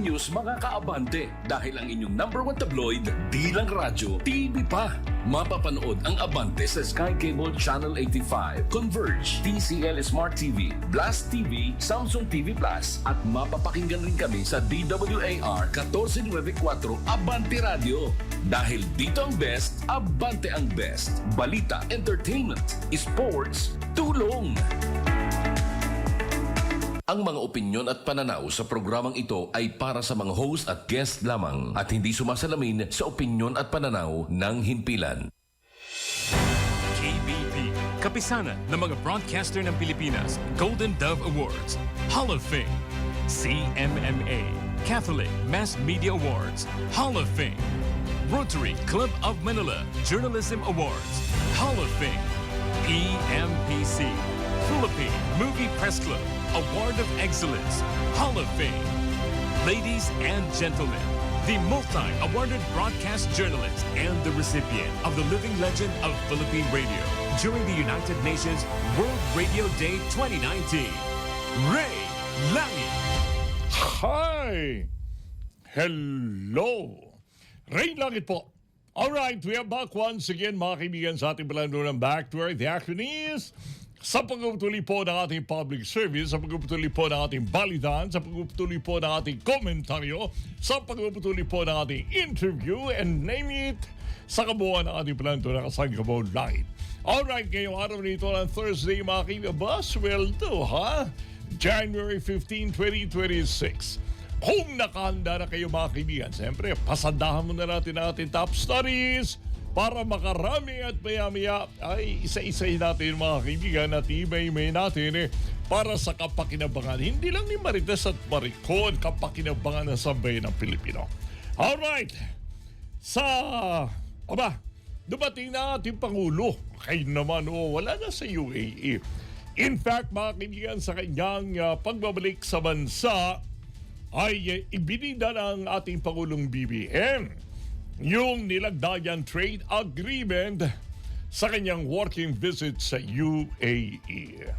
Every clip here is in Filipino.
news mga kaabante dahil ang inyong #1 tabloid, di lang radyo, TV pa. Mapapanood ang Abante sa Sky Cable Channel 85, Converge, TCL Smart TV, Blast TV, Samsung TV Plus at mapapakinggan rin kami sa DWAR 1494 Abante Radio. Dahil dito ang best, Abante ang best. Balita, entertainment, sports, tulong. Ang mga opinyon at pananaw sa programang ito ay para sa mga host at guest lamang at hindi sumasalamin sa opinyon at pananaw ng himpilan. KBP, kapisanan ng mga broadcaster ng Pilipinas, Golden Dove Awards, Hall of Fame. CMMA, Catholic Mass Media Awards, Hall of Fame. Rotary Club of Manila, Journalism Awards, Hall of Fame. PMPC, Philippine Movie Press Club, Award of Excellence, Hall of Fame. Ladies and gentlemen, the multi-awarded broadcast journalist and the recipient of the Living Legend of Philippine Radio during the United Nations World Radio Day 2019, Ray Langit. Hi! Hello! Ray Langit po. Alright, we are back once again mga kaibigan sa ating palando ng Back to Earth. The action is sa pagpupatuloy po ng ating public service, sa pagpupatuloy po ng ating balitan, sa pagpupatuloy po ng ating komentaryo, sa pagpupatuloy po ng ating interview, and name it, sa kabuuan ng ating planto na kasangkabaw light. Alright, ngayong araw nito ng Thursday, mga kaibigan, well do, ha? January 15, 2026. Kung nakahanda na kayo mga kaibigan, siyempre, pasandahan muna natin ang ating top studies para makarami at maya-maya ay isa-isahin natin mga kaibigan at imay-imay natin para sa kapakinabangan. Hindi lang ni Marites at Maricon, kapakinabangan ng sambayan ng Pilipino. Alright! Dumating na ating Pangulo. Kayo naman, wala na sa UAE. In fact, mga kaibigan, sa kanyang pagbabalik sa bansa, ay ibinida ng ating Pangulong BBM yung nilagdayan trade agreement sa kanyang working visit sa UAE.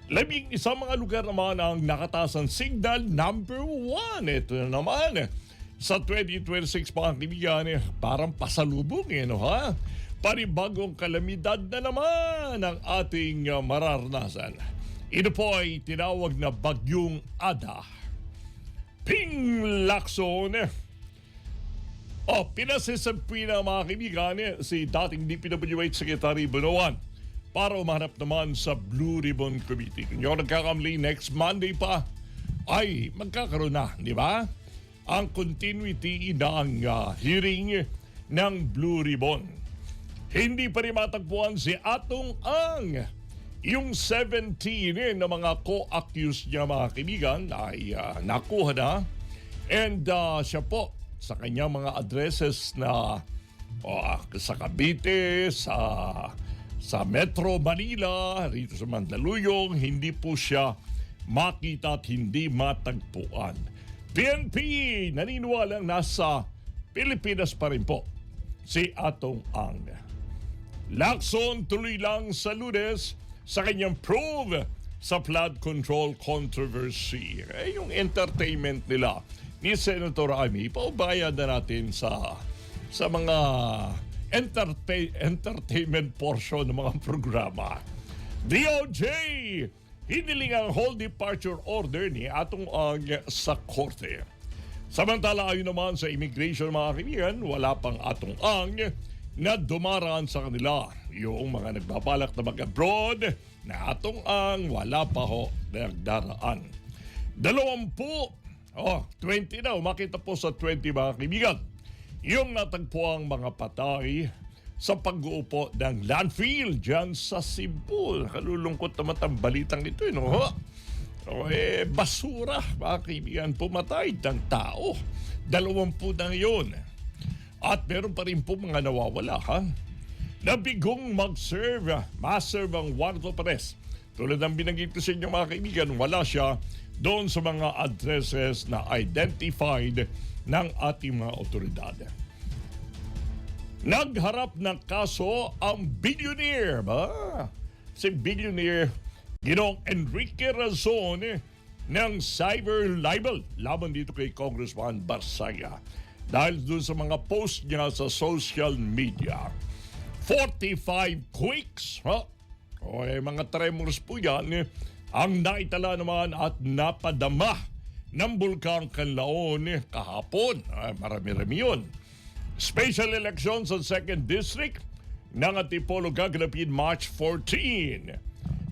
11 mga lugar naman ang nakatasan signal number 1. Ito na naman sa 2026 mga kaibigan, parang pasalubong ha? Panibagong kalamidad na naman ang ating mararanasan. Ito po ay tinawag na Bagyong Ada. Ping Lacson. Pinasisapi na mga kaibigan si dating DPWH Secretary Bunoan para umahanap naman sa Blue Ribbon Committee. Kung yung nagkakamali, next Monday pa ay magkakaroon na, di ba? Ang continuity ng hearing ng Blue Ribbon. Hindi pa rin matagpuan si Atong Ang. Yung 17 na mga co-accused niya mga kaibigan ay nakuha na. And siya po sa kanyang mga addresses na sa Cavite, sa Metro Manila, rito sa Mandaluyong, hindi po siya makita at hindi matagpuan. PNP naniniwalang nasa Pilipinas pa rin po si Atong Ang. Lacson tuloy lang sa Lunes sa kanyang probe sa flood control controversy. Yung entertainment nila ni Senator Amy, paubayan na natin sa mga entertainment portion ng mga programa. DOJ, hiniling ang whole departure order ni Atong Ang sa korte. Samantala ayon naman sa immigration mga kaibigan, wala pang Atong Ang na dumaraan sa kanila. Yung mga nagbabalak na mag-abroad na Atong Ang, wala pa ho nagdaraan. 20 na, makita po sa 20 mga kaibigan. Yung natagpo ang mga patay sa pag-uupo ng landfill dyan sa Cebu. Kalulungkot naman ang balitang ito. Basura, mga kaibigan, pumatay ng tao. 20 na yun. At meron pa rin po mga nawawala, Nabigong mag-serve, ma-serve ang warrant of arrest. Tulad ng binanggit ko sa inyo mga kaibigan, wala siya doon sa mga addresses na identified ng ating mga otoridad. Nagharap ng kaso ang billionaire. Si billionaire Ginoong Enrique Razon ng cyber libel laban dito kay Congressman Barsaya dahil doon sa mga post niya sa social media. 45 quakes, o mga tremors po yan, ang naitala naman at napadama ng Bulkang Canlaon kahapon. Marami-rami yun. Special elections sa 2nd District ng Antipolo gaganapin March 14.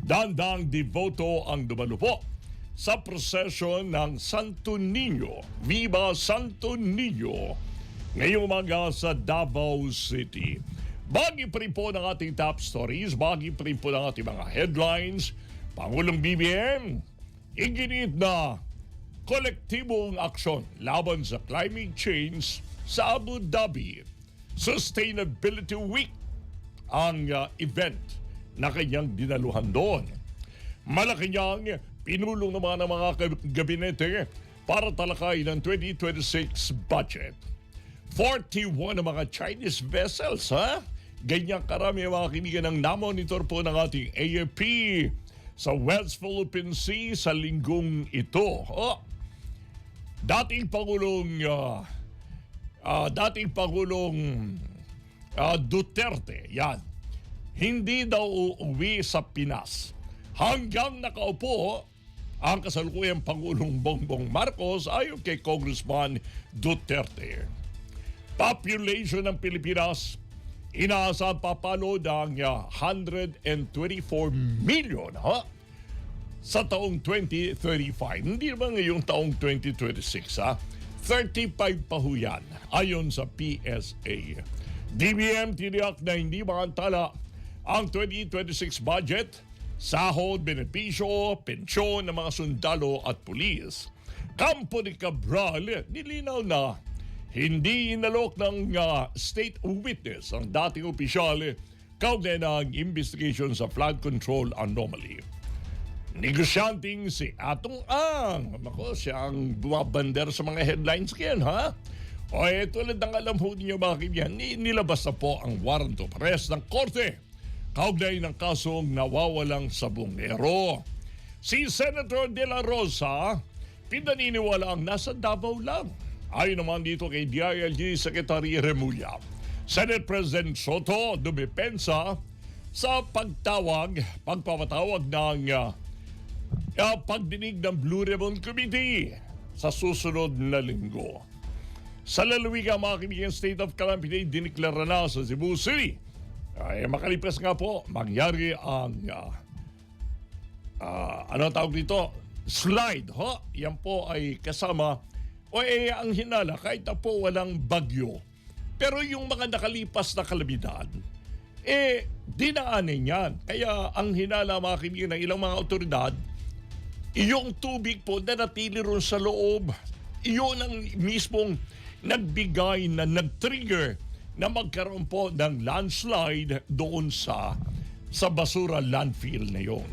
Dandang devoto ang dumalo po sa prosesyon ng Santo Niño. Viva Santo Niño! Ngayong umaga sa Davao City. Bagi pa rin po ng ating top stories, bagi pa rin po ng ating mga headlines, Pangulong BBM, iginit na kolektibong aksyon laban sa climate change sa Abu Dhabi. Sustainability Week ang event na kanyang dinaluhan doon. Malacanang pinulong naman ng mga gabinete para talakay ng 2026 budget. 41 na mga Chinese vessels, Ganyan karami ang mga kinigan ng namonitor po ng ating AFP sa West Philippine Sea sa linggong ito. Dating Pangulong Duterte, yan, hindi daw uuwi sa Pinas hanggang nakaupo ang kasalukuyang Pangulong Bongbong Marcos ayon kay Congressman Duterte. Population ng Pilipinas, inaasahan papalo ng 124 million sa taong 2035. Hindi naman ngayong taong 2026 35 pa ho yan ayon sa PSA. DBM tiniyak na hindi makantala ang 2026 budget, sahod, benepisyo, pensyon ng mga sundalo at pulis. Kampo ni Cabral, nilinaw na hindi inalok ng state witness ang dating opisyal kaugnay ng investigation sa flood control anomaly. Negosyanteng si Atong Ang. Ako, siya ang bumabander sa mga headlines ngayon, O tulad ng alam ho ninyo mga kaibigan, nilabas na po ang warrant of arrest ng korte kaugnay ng kasong nawawalang sabongero. Si Senator De La Rosa, pinaniniwala ang nasa Davao lang. Ayon naman dito kay DILG Secretary Remulla. Senate President Soto dumipensa sa pagpapatawag ng pagdinig ng Blue Ribbon Committee sa susunod na linggo. Sa lalawigan mga kaibigan, state of calamity diniklara na sa Cebu City. Makalipas nga po, mangyari ang tawag dito? Slide. Yan po ay kasama ang hinala kahit na po walang bagyo. Pero yung mga nakalipas na kalamidad, dinaanin yan. Kaya ang hinala mga kaibigan ng ilang mga otoridad, yung tubig po na natili ron sa loob, iyon ang mismong nagbigay na nag-trigger na magkaroon po ng landslide doon sa basura landfill na yun.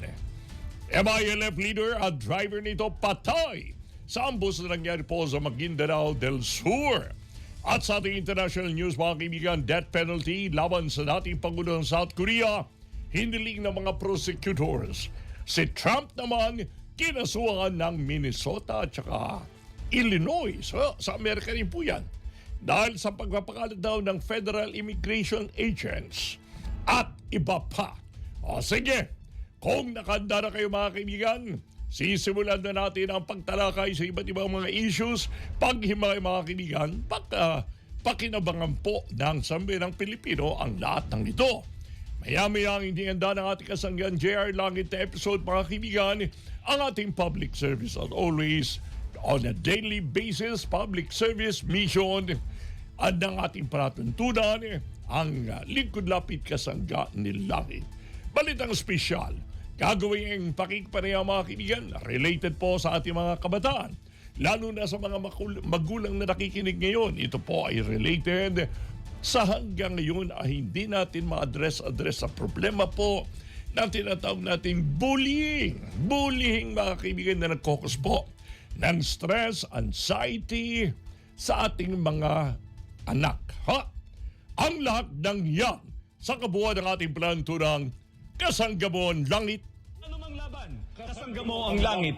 MILF leader at driver nito patay sa ambos na nangyari po sa Maguindanao del Sur. At sa ating international news mga kaibigan, death penalty laban sa dating Pangulo ng South Korea, hiniling ng mga prosecutors. Si Trump naman, kinasuhan ng Minnesota at saka Illinois. Sa Amerika rin po yan. Dahil sa pagpapakalat daw ng federal immigration agents at iba pa. Sige, kung nakanda na kayo mga kaibigan, sisimulan na natin ang pagtalakay sa iba't ibang mga issues, paghimay mga kaibigan, pakinabangan po ng sambayang Pilipino ang lahat ng ito. Maya-maya ang hindi handa ng ating kasanggan JR Langit na episode mga kaibigan, ang ating public service as always, on a daily basis, public service mission at ng ating palatuntunan, ang lingkod lapit kasangga ni Langit. Balitang espesyal, gagawin ang pakikipanayaw mga kaibigan related po sa ating mga kabataan. Lalo na sa mga magulang na nakikinig ngayon. Ito po ay related sa hanggang ngayon ay hindi natin ma-address sa problema po na tinatawag natin bullying. Bullying mga kaibigan na nagkokos po ng stress, anxiety sa ating mga anak. Ang lahat ng yan sa kabuuan ng ating planturang Kasanggamon Langit. Ano mang laban, kasangga mo ang langit.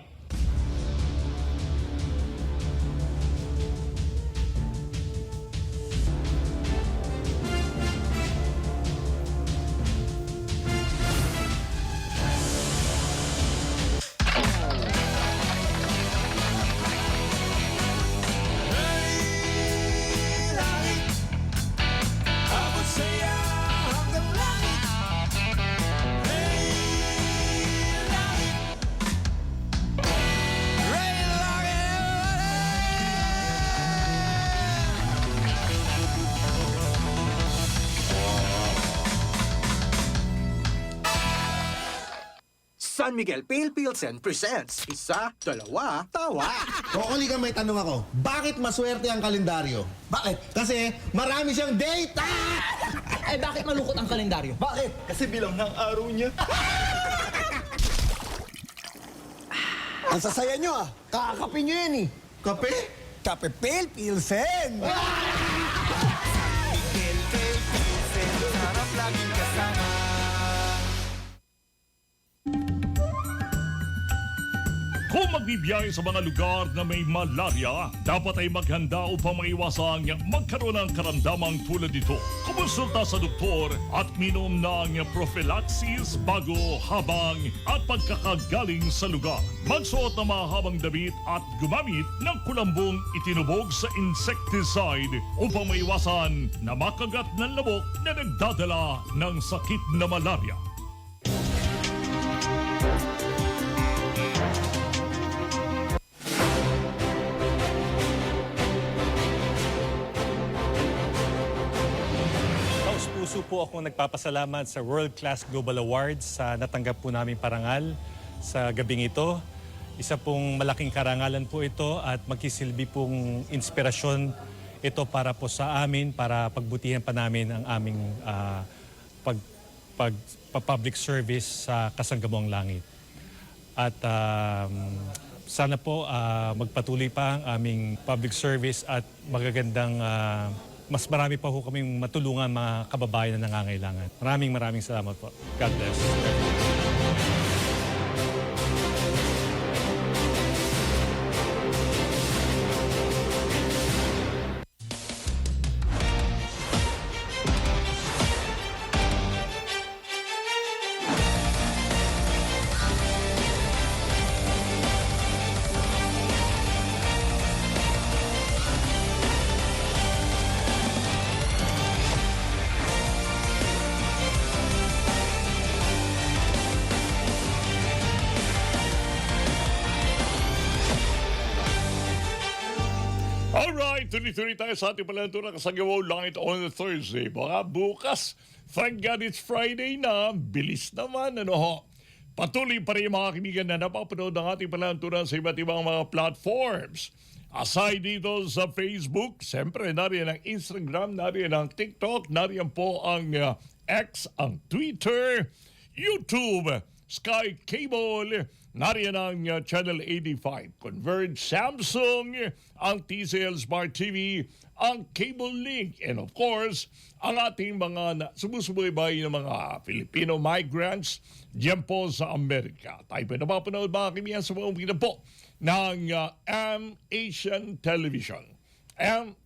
San Miguel Pale Pilsen presents Isa, Dalawa, Tawa. Kokoli ka, may tanong ako. Bakit maswerte ang kalendaryo? Bakit? Kasi marami siyang data! Eh, bakit malungkot ang kalendaryo? Bakit? Kasi bilang ng araw niya. Ang sasaya nyo ah. Kakapin nyo yan eh. Kape? Kape Pale Pilsen. Kung magbibiyahe sa mga lugar na may malaria, dapat ay maghanda upang maiwasang magkaroon ng karamdamang tulad nito. Kumonsulta sa doktor at minom ng prophylaxis bago, habang at pagkakagaling sa lugar. Magsuot ng mahabang damit at gumamit ng kulambong itinubog sa insecticide upang maiwasan na makagat ng lamok na nagdadala ng sakit na malaria. Taus-puso po akong nagpapasalamat sa World Class Global Awards sa natanggap po namin parangal sa gabing ito. Isa pong malaking karangalan po ito at magsisilbi pong inspirasyon ito para po sa amin, para pagbutihan pa namin ang aming public service sa Kasanggamuang Langit. At sana po magpatuloy pa ang aming public service at magagandang mas marami pa po kaming matulungan mga kababayan na nangangailangan. Maraming salamat po. God bless. Alright, tuloy-tuloy tayo sa ating palantura Kasanggamuang Langit on a Thursday. Baka bukas, thank God it's Friday na, bilis naman, ano ho. Patuloy pa rin mga kaibigan na napapanood ng ating palantura sa iba't ibang mga platforms. Aside dito sa Facebook, siyempre nariyan ang Instagram, nariyan ang TikTok, nariyan po ang X, ang Twitter, YouTube, Sky Cable, nariyan ang Channel 85, Converge, Samsung, ang TCL Smart TV, ang Cable Link, and of course, ang ating mga sumusubaybay ng mga Filipino migrants diyan po sa Amerika. Tayo po napapanood mga kaibigan sa mga umpina po ng Asian Television.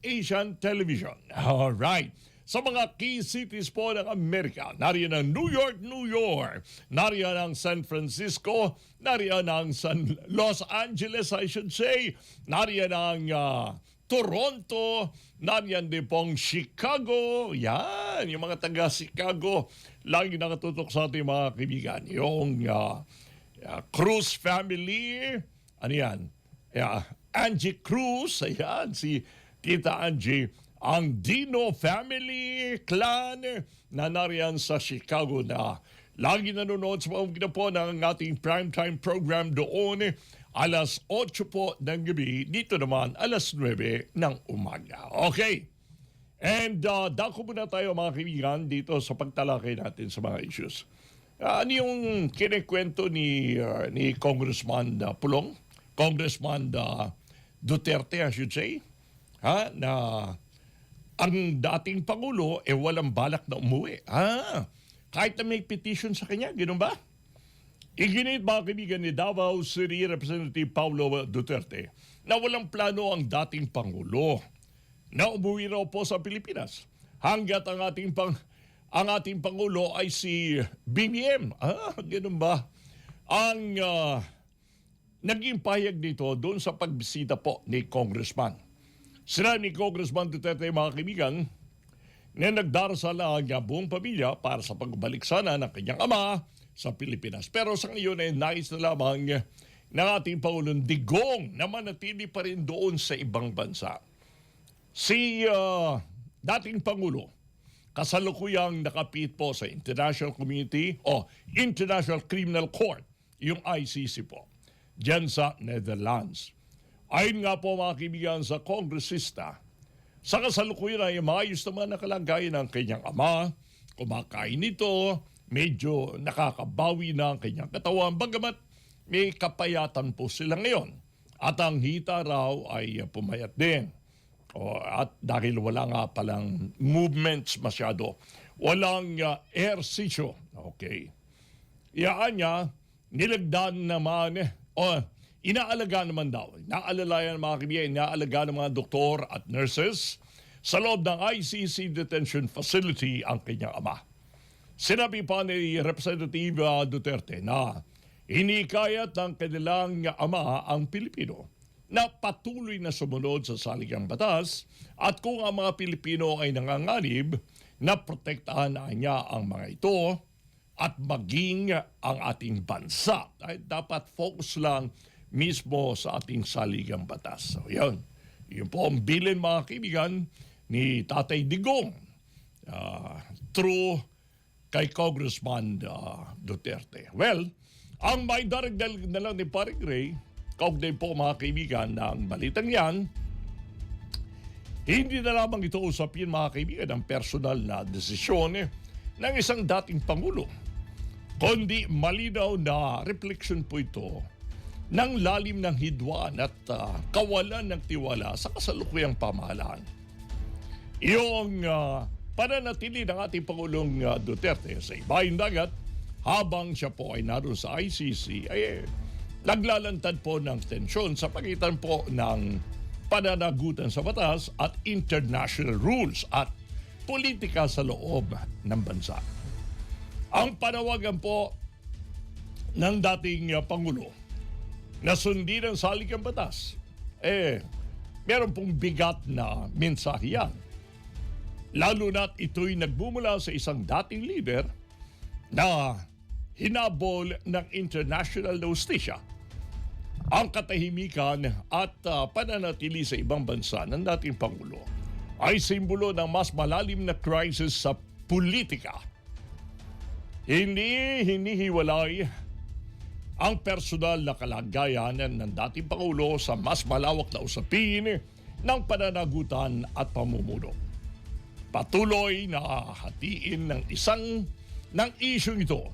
Asian Television. Alright. Sa mga key cities po ng Amerika, nariyan ang New York, nariyan ang San Francisco, nariyan ang Los Angeles, I should say, nariyan ang Toronto, nariyan din pong Chicago, yan, yung mga taga-Chicago, lagi nakatutok sa ating mga kaibigan. Yung Cruz family, ano yan? Angie Cruz, ayan, si Tita Angie, ang Dino family clan na nariyan sa Chicago na lagi nanonood sa pamamagitan po ng ating primetime program doon alas 8 po ng gabi, dito naman alas 9 ng umaga. Okay. And dako muna tayo mga kaibigan dito sa pagtalakay natin sa mga issues. Ano yung kinikwento ni Congressman Pulong? Congressman Duterte, I should say. Na ang dating Pangulo walang balak na umuwi. Kahit na may petition sa kanya, ganoon ba? Iginit mga kaibigan ni Davao City Representative Paulo Duterte na walang plano ang dating Pangulo na umuwi raw po sa Pilipinas hanggat ang ating Pangulo ay si BBM. Ganoon ba? Ang naging pahayag nito doon sa pagbisita po ni Congressman. Sila ni Congressman Duterte mga kaibigan na nagdarasal ang buong pamilya para sa pagbalik sana ng kanyang ama sa Pilipinas. Pero sa ngayon ay nais na lamang ng ating Pangulong Digong na manatili pa rin doon sa ibang bansa. Si dating Pangulo kasalukuyang nakapit po sa International Community o International Criminal Court yung ICC po, dyan sa Netherlands. Ayon nga po mga kaibigan sa kongresista, sa kasalukuyan ay maayos naman ang kalagayan ng kanyang ama, kumakain nito, medyo nakakabawi na ang kanyang katawan, bagamat may kapayatan po sila ngayon. At ang hita raw ay pumayat din. At dahil wala nga palang movements masyado, walang ehersisyo. Okay. Iyaan niya, nilagdan naman, inaalaga naman daw, naalalayan mga kaibigan, inaalaga ng mga doktor at nurses sa loob ng ICC detention facility ang kanyang ama. Sinabi pa ni Representative Duterte na hinikayat ng kanilang ama ang Pilipino na patuloy na sumunod sa saligang batas at kung ang mga Pilipino ay nanganganib na protektahan na niya ang mga ito at maging ang ating bansa. Ay dapat focus lang mismo sa ating saligang batas. So yun. Yun po ang bilin mga kaibigan ni Tatay Digong through kay Congressman Duterte. Well, ang may daragdal na lang ni Paring Ray, kaugnay po mga kaibigan ng balitang yan, hindi na lamang ito usapin mga kaibigan ang personal na desisyon ng isang dating Pangulo, kundi malinaw na reflection po ito ng lalim ng hidwaan at kawalan ng tiwala sa kasalukuyang pamahalaan. Yung pananatili ng ating Pangulong Duterte sa ibaing dagat habang siya po ay naroon sa ICC ay naglalantad po ng tensyon sa pagitan po ng pananagutan sa batas at international rules at politika sa loob ng bansa. Ang panawagan po ng dating Pangulo na sundin ang saligang batas, meron pong bigat na mensahe yan. Lalo na't ito'y nagmumula sa isang dating leader na hinabol ng international na hustisya ang katahimikan at pananatili sa ibang bansa ng dating Pangulo ay simbolo ng mas malalim na crisis sa politika. Hindi hinihiwalay ang personal na kalagayan ng dating Pangulo sa mas malawak na usapin ng pananagutan at pamumuno. Patuloy na hatiin ng isyong ito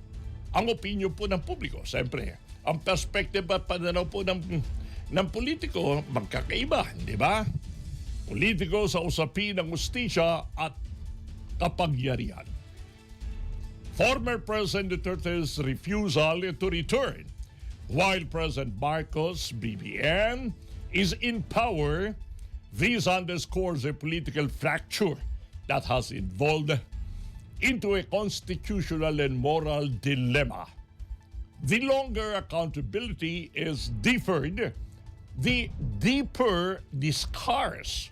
ang opinyon po ng publiko. Siyempre, ang perspective at pananaw po ng politiko magkakaiba, di ba? Politiko sa usapin ng hustisya at kapangyarihan. Former President Duterte's refusal to return while President Marcos BBM is in power, this underscores a political fracture that has evolved into a constitutional and moral dilemma. The longer accountability is deferred, the deeper the scars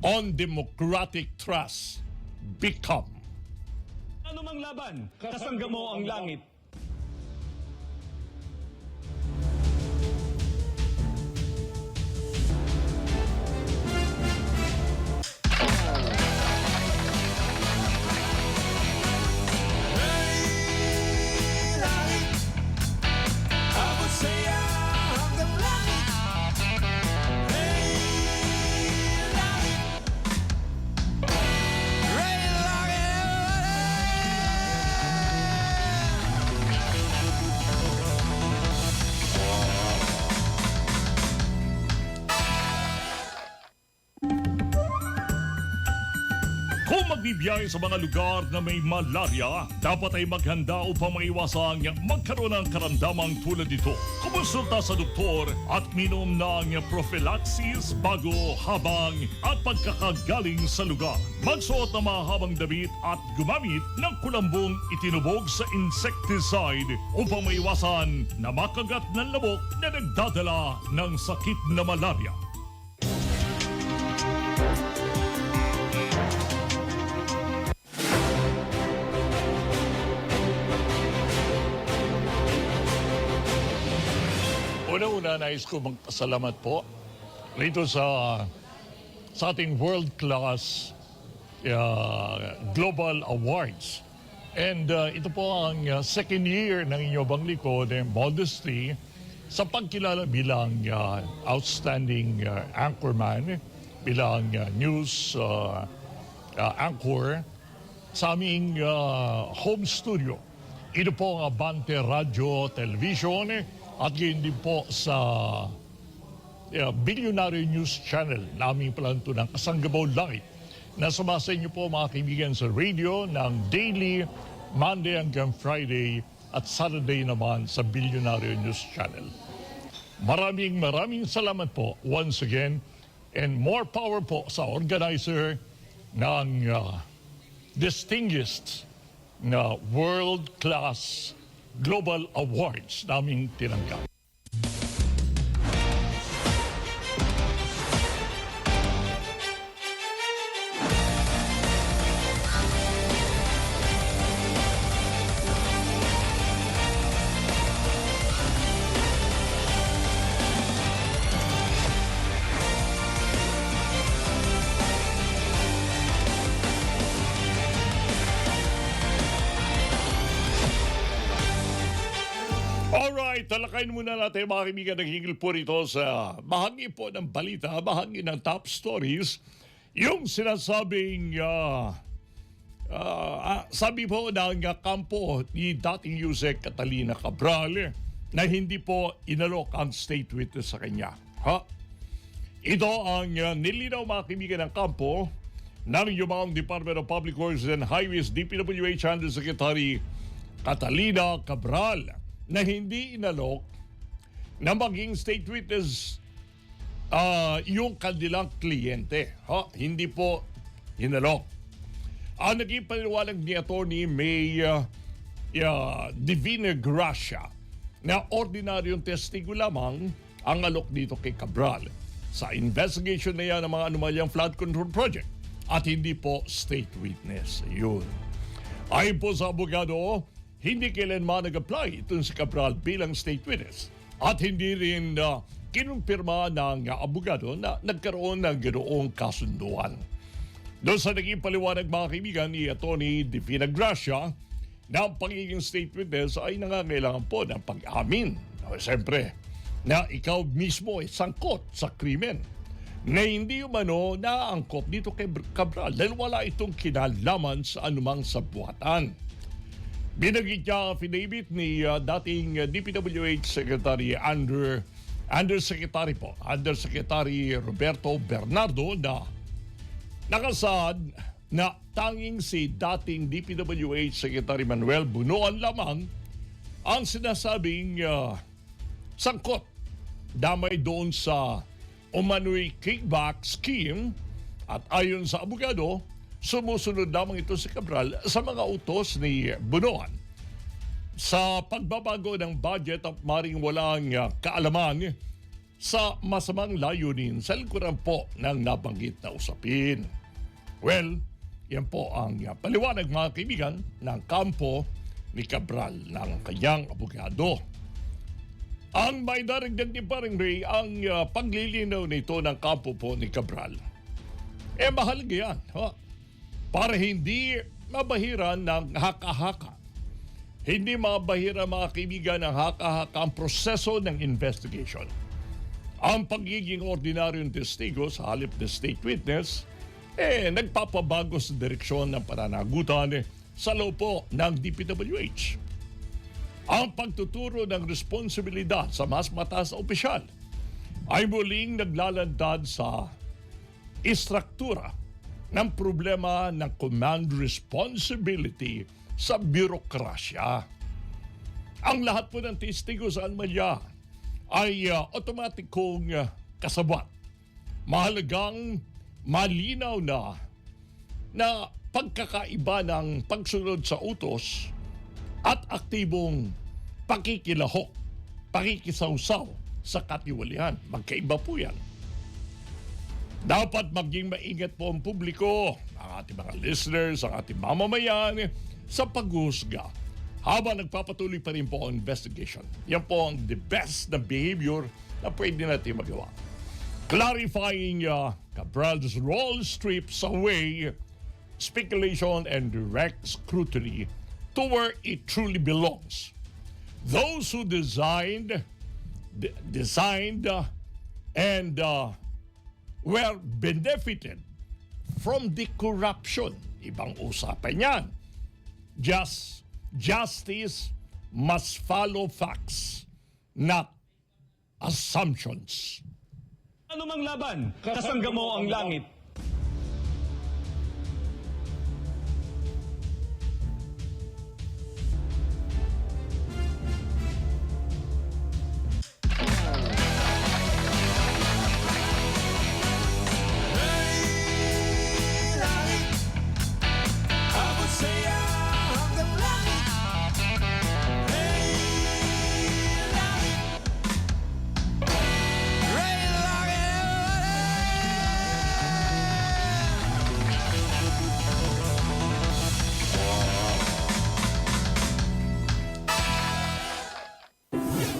on democratic trust become. Ano mang laban, kasangga mo ang langit. Kung magbibiyahe sa mga lugar na may malaria, dapat ay maghanda upang maiwasang magkaroon ng karamdamang tulad nito. Kumonsulta sa doktor at minom ng prophylaxis bago, habang at pagkakagaling sa lugar. Magsuot ng mahabang damit at gumamit ng kulambong itinubog sa insecticide upang maiwasan na makagat ng lamok na nagdadala ng sakit na malaria. Una-una, nais ko magpasalamat po rito sa ating world-class Global Awards And ito po ang second year ng inyong bang likod, Modesty, sa pagkilala bilang outstanding anchorman, bilang news anchor sa aming home studio. Ito po ang Abante Radio Television at yun din po sa Billionaire News Channel naming palanto ng Kasanggabaw Langit na sumasa inyo po mga kaibigan sa radio ng daily, Monday hanggang Friday at Saturday naman sa Billionaire News Channel. Maraming salamat po once again and more power po sa organizer ng distinguished na world-class global awards naming tinanggap. Alright, talakayin muna natin mga kaibigan ng hingil po rito sa bahagi po ng balita, bahagi ng top stories. Yung sinasabing, sabi po ng kampo ni dating Yusek Catalina Cabral na hindi po inalok ang state witness sa kanya. Ito ang nilinaw mga kaibigan ng kampo ng Yumang Department of Public Works and Highways DPWH Undersecretary Catalina Cabral na hindi inalok na maging state witness yung kanilang kliyente. Hindi po inalok. Ang naging paliwanag ni Atty. May Divina Gracia na ordinaryong testigo lamang ang alok dito kay Cabral sa investigation na yan ng mga anomalyang flood control project at hindi po state witness. Yun. Ayon po sa abogado, hindi kailanman nag-apply itong si Cabral bilang state witness at hindi rin kinumpirma ng abogado na nagkaroon ng ganoong kasunduan. Doon sa naging paliwanag mga kaibigan ni Atty. Divina Gracia na ang pagiging state witness ay nangangailangan po ng pag-amin. Siyempre, na ikaw mismo ay sangkot sa krimen na hindi umano naangkop dito kay Cabral dahil wala itong kinalaman sa anumang sabuatan. Binagit niya ang affidavit ni dating DPWH Secretary Undersecretary Roberto Bernardo na nakasad na tanging si dating DPWH Secretary Manuel Bunuan lamang ang sinasabing sangkot damay doon sa umano'y kickback scheme at ayon sa abogado, sumusunod lamang ito si Cabral sa mga utos ni Bunuan sa pagbabago ng budget at maring walang kaalaman sa masamang layunin sa likuran po ng nabanggit na usapin. Well, yan po ang paliwanag mga kaibigan ng kampo ni Cabral ng kanyang abogado. Ang may daragdag ni Paring Ray ang paglilinaw nito ng kampo po ni Cabral. Mahalaga yan, para hindi mabahiran ng haka-haka. Hindi mabahiran mga kaibigan ng haka-haka ang proseso ng investigation. Ang pagiging ordinaryong testigo sa halip na state witness, nagpapabago sa direksyon ng pananagutan sa loob po ng DPWH. Ang pagtuturo ng responsibilidad sa mas mataas na opisyal ay muling naglalandad sa istruktura ng problema ng command responsibility sa birokrasya. Ang lahat po ng testigo sa anomalya ay otomatikong kasabwat. Mahalagang malinaw na pagkakaiba ng pagsunod sa utos at aktibong pakikilahok, pakikisawsaw sa katiwalian. Magkaiba po yan. Dapat maging maingat po ang publiko, ang ating mga listeners, ang ating mamamayan sa paghusga habang nagpapatuloy pa rin po ang investigation. Yan po ang the best na behavior na pwede natin magawa. Clarifying Cabral's role strips away speculation and direct scrutiny to where it truly belongs. Those who designed and were benefited from the corruption. Ibang usapan yan. Justice must follow facts, not assumptions. Ano mang laban, kasangga mo ang langit.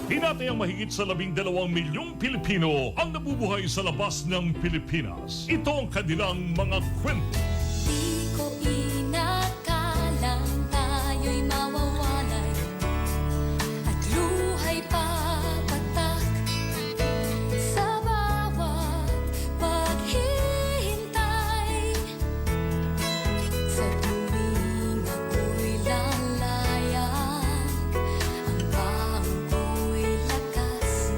Hinati ang mahigit sa 12 milyong Pilipino ang nabubuhay sa labas ng Pilipinas. Ito ang kanilang mga kwento. Di ko inakalang tayo'y mawawalay at luhay papatak sa bawat paghihintay. Sa tuwing ako'y lalayag, ang bangko'y lakas,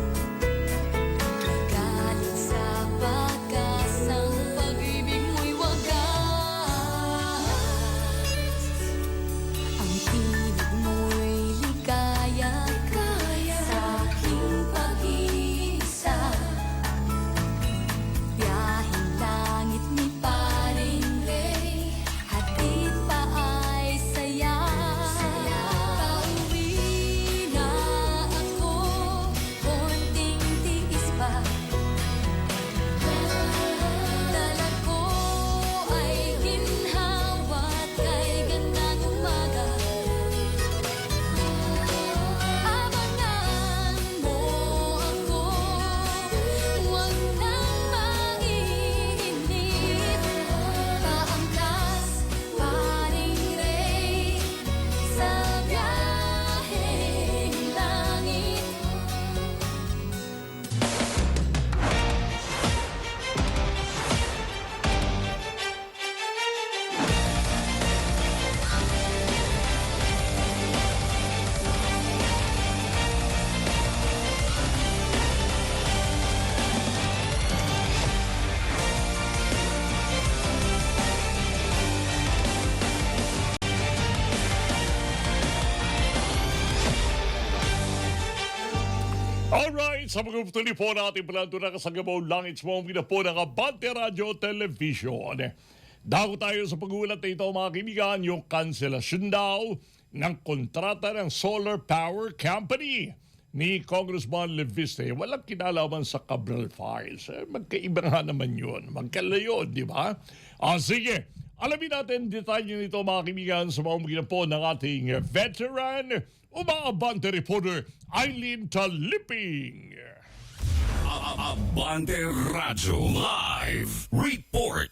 nagaling sa pag-asang pag-ibig mo'y wagas. Ang tinig mo'y ligaya sa aking pag-iisa. Biyaheng langit ni Paring Ray, hatid pa ay saya. Pauwi na ako, konting tiis pa. Dala ko ay ginhawa at kay gandang umaga. Abangan mo ako, huwag nang mainip. Paangkas, Paring Ray, sa biyaheng langit. Alright, sa mga tuloy po natin planto na kasagabaw langit sa mga po ng Abante Radio Television. Dako tayo sa pag-uulat na ito mga kaibigan, yung kanselasyon daw ng kontrata ng Solar Power Company ni Congressman Leviste. Walang kinalaman sa Cabral Files. Magkaiba nga naman yun. Magkalayo, di ba? Sige, alamin natin detalye nito mga kaibigan sa mga po ng ating veteran umaabante reporter Eileen Taliping. Abante Radio Live Report.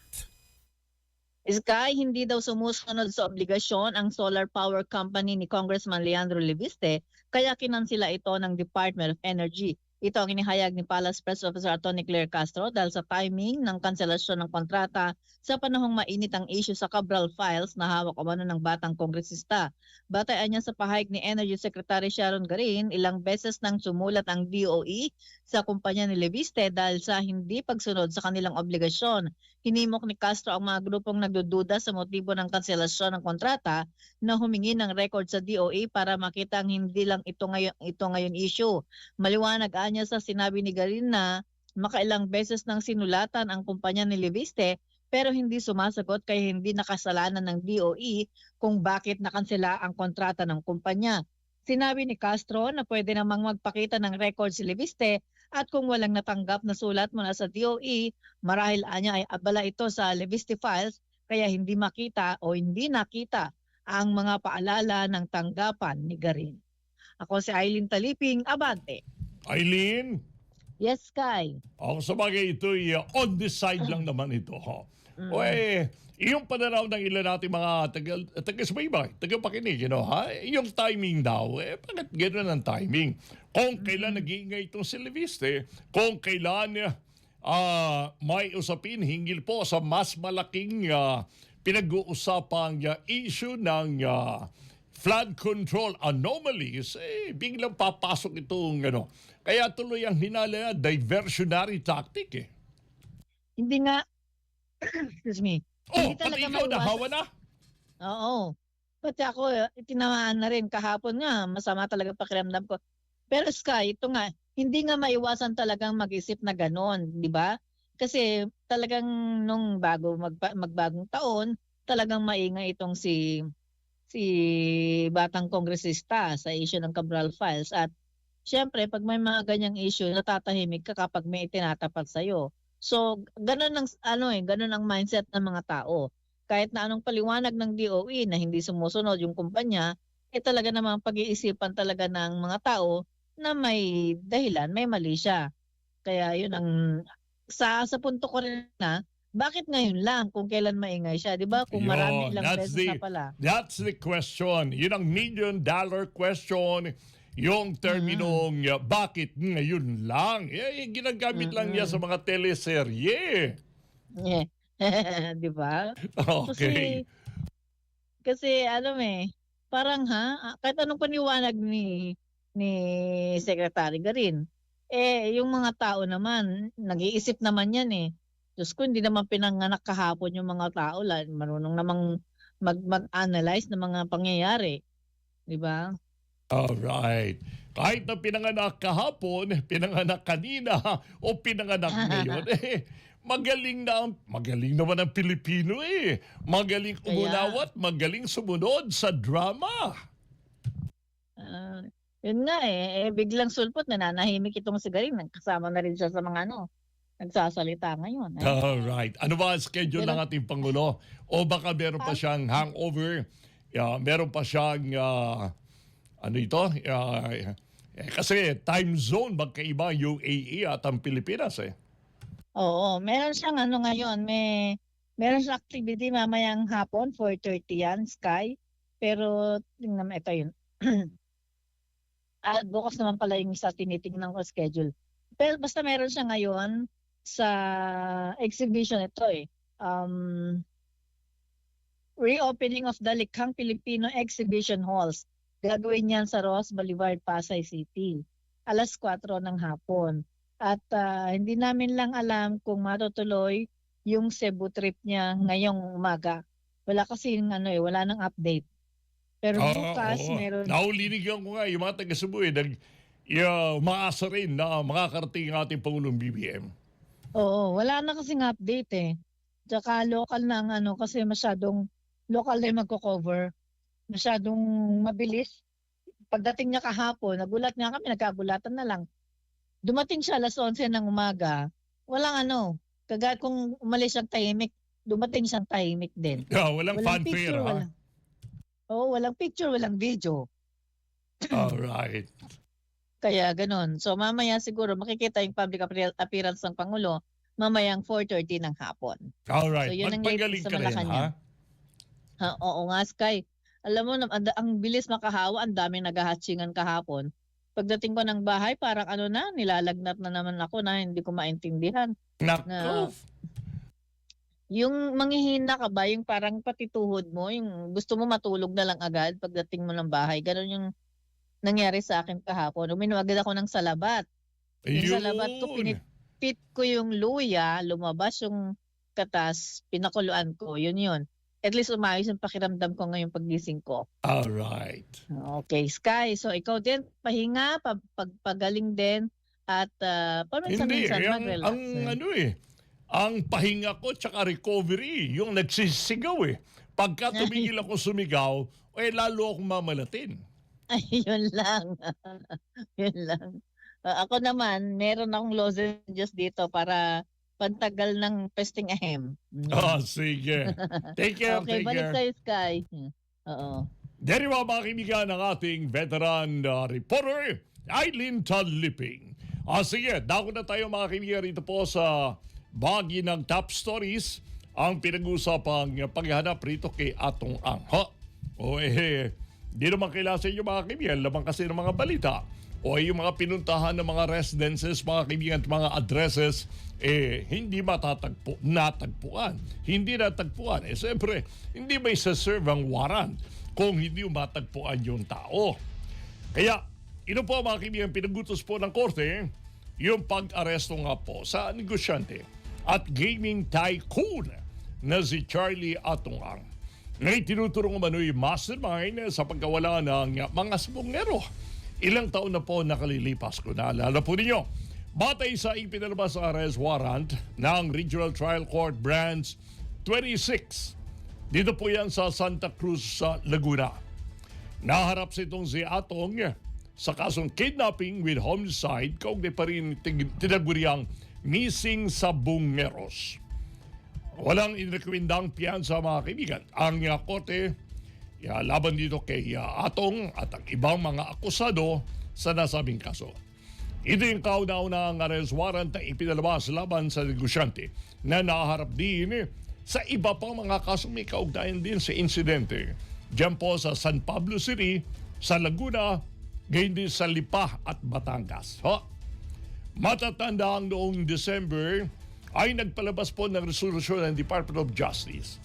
Sky, hindi daw sumusunod sa obligasyon ang solar power company ni Congressman Leandro Leviste, kaya kinansila ito ng Department of Energy. Ito ang inihayag ni Palace Press Officer Atty. Claire Castro dahil sa timing ng kanselasyon ng kontrata sa panahong mainit ang issue sa Cabral Files na hawak umano ng batang kongresista. Batayan niya sa pahayag ni Energy Secretary Sharon Garin, ilang beses nang sumulat ang DOE sa kumpanya ni Leviste dahil sa hindi pagsunod sa kanilang obligasyon. Hinimok ni Castro ang mga grupong nagdududa sa motibo ng kanselasyon ng kontrata na humingi ng record sa DOE para makita ang hindi lang ito ngayon issue. Maliwanag niya sa sinabi ni Garin na makailang beses nang sinulatan ang kumpanya ni Leviste pero hindi sumasagot kaya hindi nakasalanan ng DOE kung bakit nakansela ang kontrata ng kumpanya. Sinabi ni Castro na pwede namang magpakita ng record si Leviste at kung walang natanggap na sulat mula sa DOE, marahil anya ay abala ito sa Leviste Files kaya hindi makita o hindi nakita ang mga paalala ng tanggapan ni Garin. Ako si Eileen Taliping, Abante. Eileen, Yes, Sky. sa bagay ito'y on the side lang naman ito. O yung pananaw ng ilan natin mga taga-subaybay, taga-pakinig, ha? Yung timing daw, bakit gano'n ang timing? Kung kailan nag-iingay itong si Leviste, kung kailan may usapin hinggil po sa mas malaking pinag-uusapang issue ng flood control anomalies, biglang papasok itong Kaya tuloy ang hinala, diversionary tactic Hindi nga, excuse me, hindi pati talaga ikaw nahawa na? Oo. Pati ako, tinamaan na rin kahapon nga, masama talaga pakiramdam ko. Pero Sky, ito nga, hindi nga maiwasan talagang mag-isip na ganon, di ba? Kasi talagang nung magbagong taon, talagang maingay itong si batang kongresista sa issue ng Cabral Files. At syempre, pag may mga ganyang issue, natatahimik ka kapag may itinatapat sa'yo. So, ganun ang mindset ng mga tao. Kahit na anong paliwanag ng DOE na hindi sumusunod yung kumpanya, talaga namang pag-iisipan talaga ng mga tao na may dahilan, may mali siya. Kaya yun ang sa punto ko rin na, bakit ngayon lang kung kailan maingay siya, 'di ba? Kung marami ilang beses na pala. That's the question. Yun ang $1 million question. Yung terminong bakit ngayon lang? Ginagamit lang niya sa mga teleserye. Di ba? Okay. Kasi parang kahit anong paniwanag ni Secretary Garin, yung mga tao naman, nag-iisip naman yan Diyos ko, hindi naman pinanganak kahapon yung mga tao, marunong namang mag-analyze ng mga pangyayari. Di ba? Alright. Kahit na pinanganak kahapon, pinanganak kanina, o pinanganak ngayon, magaling naman ang Pilipino Magaling umunawat, magaling sumunod sa drama. Yun nga biglang sulpot, nananahimik itong si Garin. Kasama na rin siya sa mga nagsasalita ngayon. Alright. Ano ba ang schedule ng ating Pangulo? O baka meron pa siyang hangover? Meron pa siyang kasi time zone magkaiba yung UAE at ang Pilipinas Oo, meron siyang ngayon, meron siyang activity mamayang hapon, 4:30 yan, Sky. Pero tingnan mo, ito yun. Bukas naman pala yung isa, tinitingnan ko schedule. Pero basta meron siya ngayon sa exhibition ito reopening of the Likhang Filipino Exhibition Halls. Gagawin yan sa Ross Boulevard, Pasay City. 4:00 ng hapon. At hindi namin lang alam kung matutuloy yung Cebu trip niya ngayong umaga. Wala kasi wala nang update. Pero bukas meron. Naulinigan ko nga yung mga taga-Cebu maasa rin na makakarating ang ating Pangulong BBM. Oo, wala na kasing update Tsaka local na ang kasi masyadong local na yung magko-cover. Masyadong mabilis. Pagdating niya kahapon, nagulat nga kami, nagkagulatan na lang. Dumating siya 11:00 ng umaga, walang kagaya kung umalis siyang tahimik, dumating siyang tahimik din. Walang fanfare walang picture, walang video. Alright. Kaya ganon. So mamaya siguro makikita yung public appearance ng Pangulo mamayang 4:30 ng hapon. Alright. So yun ang Magpagaling sa ka rin, Malacanang. Oo nga, Sky. Alam mo, ang bilis makahawa, ang daming naghahatsingan kahapon. Pagdating ko ng bahay, parang nilalagnat na naman ako na hindi ko maintindihan. Nako. Yung manghihina ka ba, yung parang patituhod mo, yung gusto mo matulog na lang agad pagdating mo ng bahay. Ganon yung nangyari sa akin kahapon. Uminom agad ako ng salabat. Yung salabat ko, pinipit ko yung luya, lumabas yung katas, pinakuluan ko. Yun. At least umayos yung pakiramdam ko ngayong paggising ko. Alright. Okay, Sky. So ikaw din, pahinga, pagaling din, at paminsan-minsan mag-relax. Ang pahinga ko tsaka recovery, yung nagsisigaw Pagka tumigil ako sumigaw, lalo akong mamalatin. Ay, yun lang. Yun lang. Ako naman, meron akong lozenges dito para pantagal ng pesting ahem. Sige. Take care. Okay, balik sa'yo, Sky. Oo. Deri mga kaibigan ng ating veteran reporter, Eileen Taliping. Sige, dako na tayo mga kaibigan rito po sa bahagi ng top stories. ang pinag-usapang paghahanap rito kay Atong Ang. Ha? O di naman kailangan sa inyo mga kaibigan, lamang kasi ng mga balita o yung mga pinuntahan ng mga residences, mga kaibigan at mga addresses, hindi natagpuan. Hindi natagpuan. Siyempre, hindi may saserve ang warrant kung hindi matagpuan yung tao. Kaya, ito po mga kaibigan, pinagutos po ng korte, yung pag-aresto nga po sa negosyante at gaming tycoon na si Charlie Atong Ang. Ngayon tinuturong umano'y mastermind sa pagkawala ng mga sabongero. Ilang taon na po nakalilipas kung naalala po ninyo. Batay sa ipinalabas sa arrest warrant ng Regional Trial Court Branch 26. Dito po yan sa Santa Cruz sa Laguna. Naharap si itong si Atong sa kasong kidnapping with homicide kaugnay pa rin tinaguriang missing sabongeros. Walang inirekomendang piyansa mga kaibigan. Ang korte laban dito kay Atong at ang ibang mga akusado sa nasabing kaso. Ito yung kauna-unang arrest warrant na ipinalabas laban sa negosyante na naharap din sa iba pang mga kasong may kaugnayan din sa insidente. Diyan po sa San Pablo City, sa Laguna, gayon din sa Lipa at Batangas. Matatanda ang noong December ay nagpalabas po ng resolusyon ng Department of Justice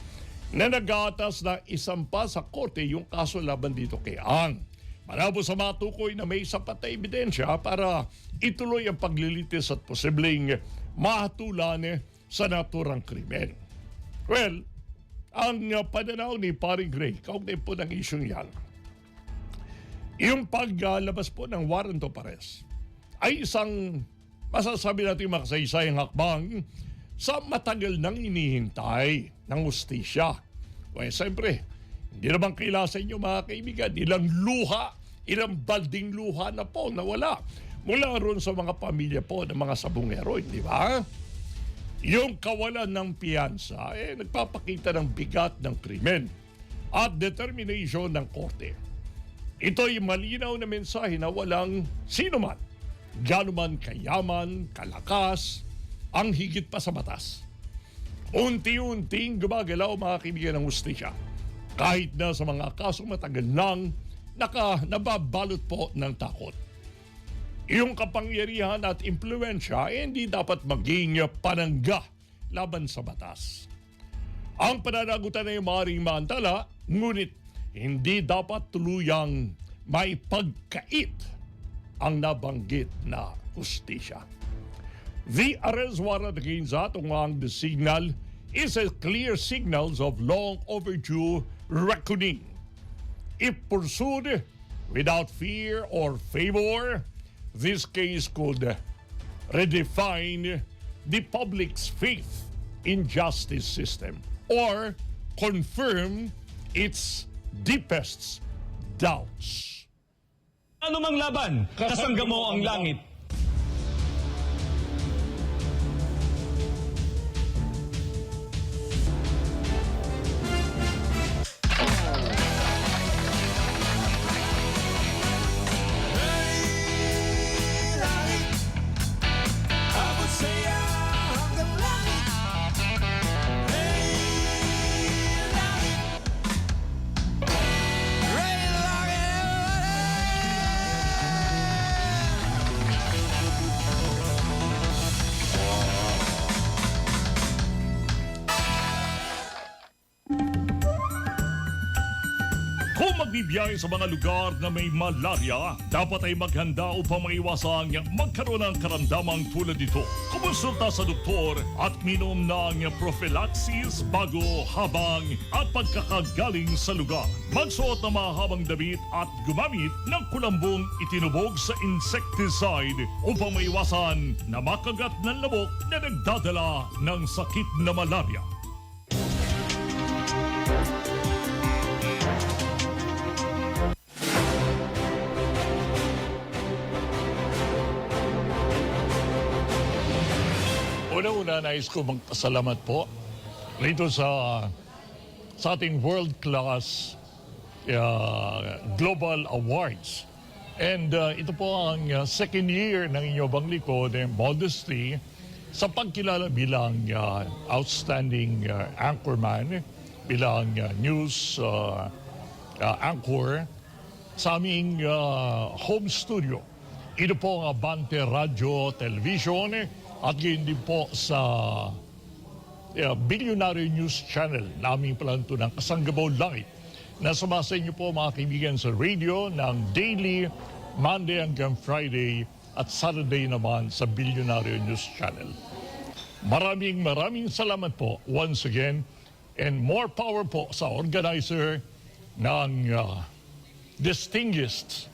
na nag-aatas na isampa sa korte yung kaso laban dito kay Ang. Malabo sa matukoy na may sapat na ebidensya para ituloy ang paglilitis at posibleng mahatulan sa naturang krimen. Well, ang pananaw ni Paring Gray, kaugnay po ng isyong yan, yung paglabas po ng warrant of arrest ay isang masasabi natin makasaysayang hakbang sa matagal nang inihintay ng hustisya. Siyempre, hindi naman kailangan sa inyo mga kaibigan, ilang balding luha na po nawala mula ron sa mga pamilya po ng mga sabongero, di ba? Yung kawalan ng piyansa, nagpapakita ng bigat ng krimen at determination ng korte. Ito'y malinaw na mensahe na walang sino man, gaano man kayaman, kalakas, ang higit pa sa batas. Unti-unting gumagalaw mga kaibigan ng hustisya. Kahit na sa mga kasong matagal nang nababalot po ng takot. Yung kapangyarihan at impluensya hindi dapat maging panangga laban sa batas. Ang pananagutan ay maaaring maantala, ngunit hindi dapat tuluyang may pagkait ang nabanggit na hustisya. The arrest warrant against Atong Ang, the signal, is a clear signals of long overdue reckoning. If pursued without fear or favor, this case could redefine the public's faith in justice system or confirm its deepest doubts. Ano mang laban, kasangga mo ang langit. Kung magbibiyahe sa mga lugar na may malaria, dapat ay maghanda upang maiwasang magkaroon ng karamdamang tulad nito. Kumonsulta sa doktor at minom ng prophylaxis bago, habang at pagkakagaling sa lugar. Magsuot ng mahabang damit at gumamit ng kulambong itinubog sa insecticide upang maiwasan na makagat ng lamok na nagdadala ng sakit na malaria. Una-una, nais ko magpasalamat po rito sa ating world-class Global Awards. And ito po ang second year ng inyong bang likod, Modesty, sa pagkilala bilang outstanding anchorman, bilang news anchor sa aming home studio. Ito po ang Abante Radio Television at gayon din po sa Billionaire News Channel naming palanto ng Kasanggabaw Langit na sumasa inyo po mga kaibigan sa radio ng daily, Monday hanggang Friday at Saturday naman sa Billionaire News Channel. Maraming salamat po once again and more power po sa organizer ng distinguished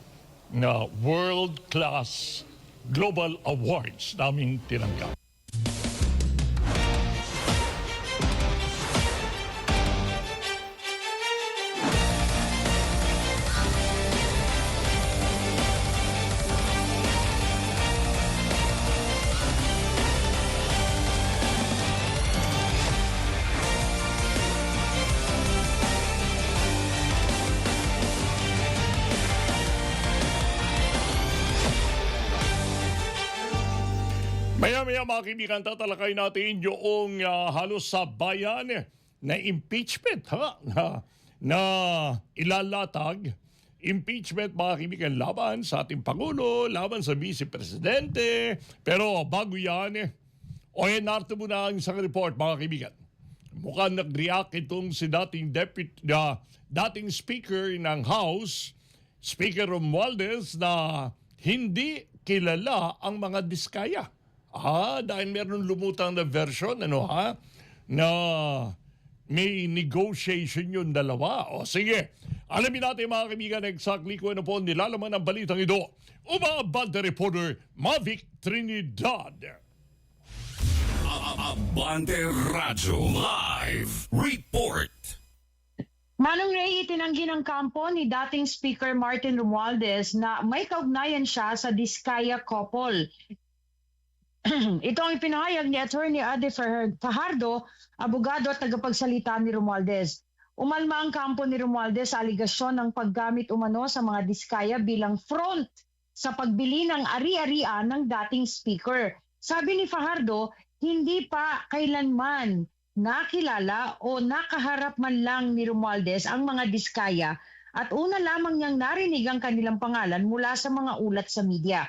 na world-class global awards naming tinanggap. Maya-maya mga kaibigan, tatalakay natin yung halos sa bayan na impeachment na ilalatag. Impeachment mga kaibigan laban sa ating Pangulo, laban sa Vice Presidente. Pero bago yan, narito muna ang isang report mga kaibigan. Mukhang nag-react itong si dating Speaker ng House, Speaker Romualdez, na hindi kilala ang mga diskaya. Dahil meron lumutang na version, na may negotiation yung dalawa. Sige, alamin natin mga kaibigan exactly kung ano po nilalaman ang balitang ito. Abante reporter Mavic Trinidad. Abante Radio Live Report. Manong Ray, itinanggi ng kampo ni dating Speaker Martin Romualdez na may kaugnayan siya sa Diskaya couple. Ito ang ipinahayag ni Attorney Ade Fajardo, abogado at tagapagsalita ni Romualdez. Umalma ang kampo ni Romualdez sa aligasyon ng paggamit umano sa mga diskaya bilang front sa pagbili ng ari-arian ng dating speaker. Sabi ni Fajardo, hindi pa kailanman nakilala o nakaharap man lang ni Romualdez ang mga diskaya at una lamang niyang narinig ang kanilang pangalan mula sa mga ulat sa media.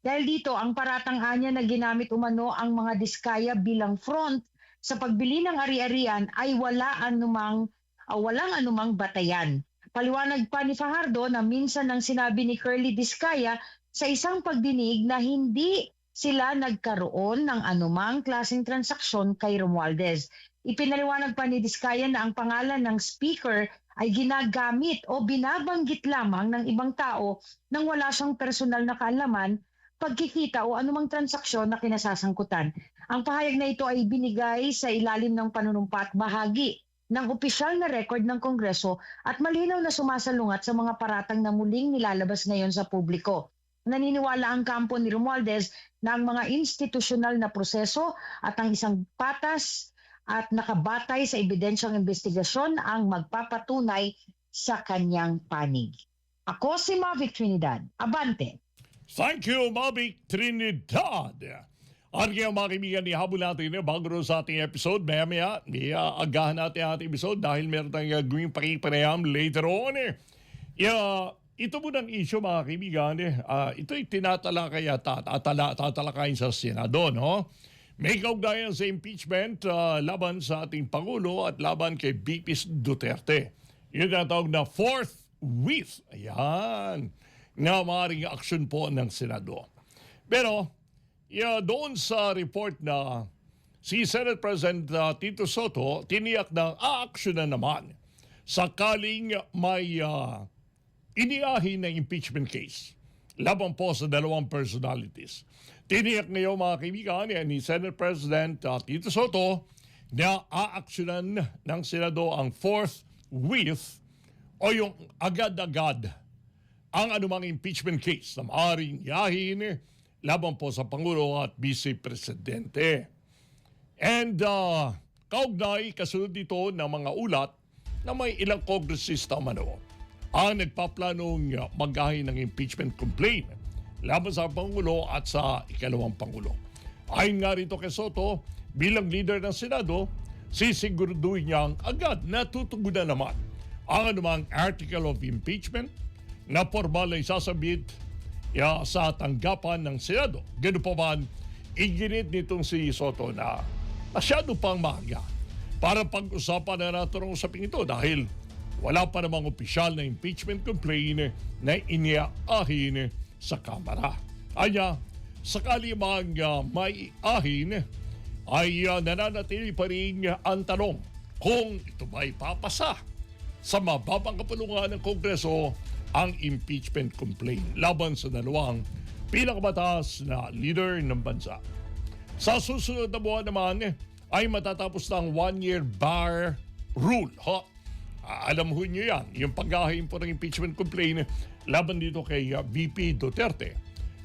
Dahil dito, ang paratang-anya na ginamit umano ang mga diskaya bilang front sa pagbili ng ari-arian ay walang anumang batayan. Paliwanag pa ni Fajardo na minsan nang sinabi ni Curly Diskaya sa isang pagdinig na hindi sila nagkaroon ng anumang klaseng transaksyon kay Romualdez. Ipinaliwanag pa ni Diskaya na ang pangalan ng speaker ay ginagamit o binabanggit lamang ng ibang tao nang wala siyang personal na kaalaman, pagkikita o anumang transaksyon na kinasasangkutan. Ang pahayag na ito ay binigay sa ilalim ng panunumpa at bahagi ng opisyal na record ng Kongreso at malinaw na sumasalungat sa mga paratang na muling nilalabas ngayon sa publiko. Naniniwala ang kampo ni Romualdez na ang mga institusyonal na proseso at ang isang patas at nakabatay sa ebidensyang investigasyon ang magpapatunay sa kanyang panig. Ako si Mavic Trinidad. Abante! Thank you, Mavic Trinidad. At kaya mga kaibigan, ihabol natin bago sa ating episode. Maya-maya, agahan natin ang ating episode dahil meron tayong gawing pakipanayam later on. Ito po ng issue mga kaibigan. Ito'y tatalakayin sa Senado. No? May kaugnayan sa impeachment laban sa ating Pangulo at laban kay VP Duterte. Yun ang tawag na forthwith. Ayan. Na maaaring aksyon po ng Senado. Pero, doon sa report na si Senate President Tito Soto, tiniyak na aaksyon na naman sakaling may iniahin na impeachment case laban po sa dalawang personalities. Tiniyak ngayon mga kaibigan ni Senate President Tito Soto na aaksyonan ng Senado ang forthwith o yung agad-agad ang anumang impeachment case na maaaring yahin laban po sa Pangulo at Vice Presidente. And kaugnay, kasunod dito ng mga ulat na may ilang kongresista mano ang nagpaplanong maghahin ng impeachment complaint laban sa Pangulo at sa ikalawang Pangulo. Ayon nga rito kay Soto, bilang leader ng Senado, sisiguraduhin niyang agad natutugunan naman ang anumang article of impeachment na formal na isasabit sa tanggapan ng Senado. Ganun pa man, iginit nitong si Soto na masyado pang maaga para pag-usapan na natin ang usaping ito dahil wala pa namang opisyal na impeachment complaint na iniaahin sa Kamara. Anya, sakali mang may ahin, ay nananatili pa rin ang tanong kung ito ba ipapasa sa mababang kapulungan ng Kongreso ang impeachment complaint laban sa dalawang pinakamataas na leader ng bansa. Sa susunod na buwan naman ay matatapos ng 1-year bar rule. Alam ho nyo yan, yung pag-ahim po ng impeachment complaint laban dito kay VP Duterte.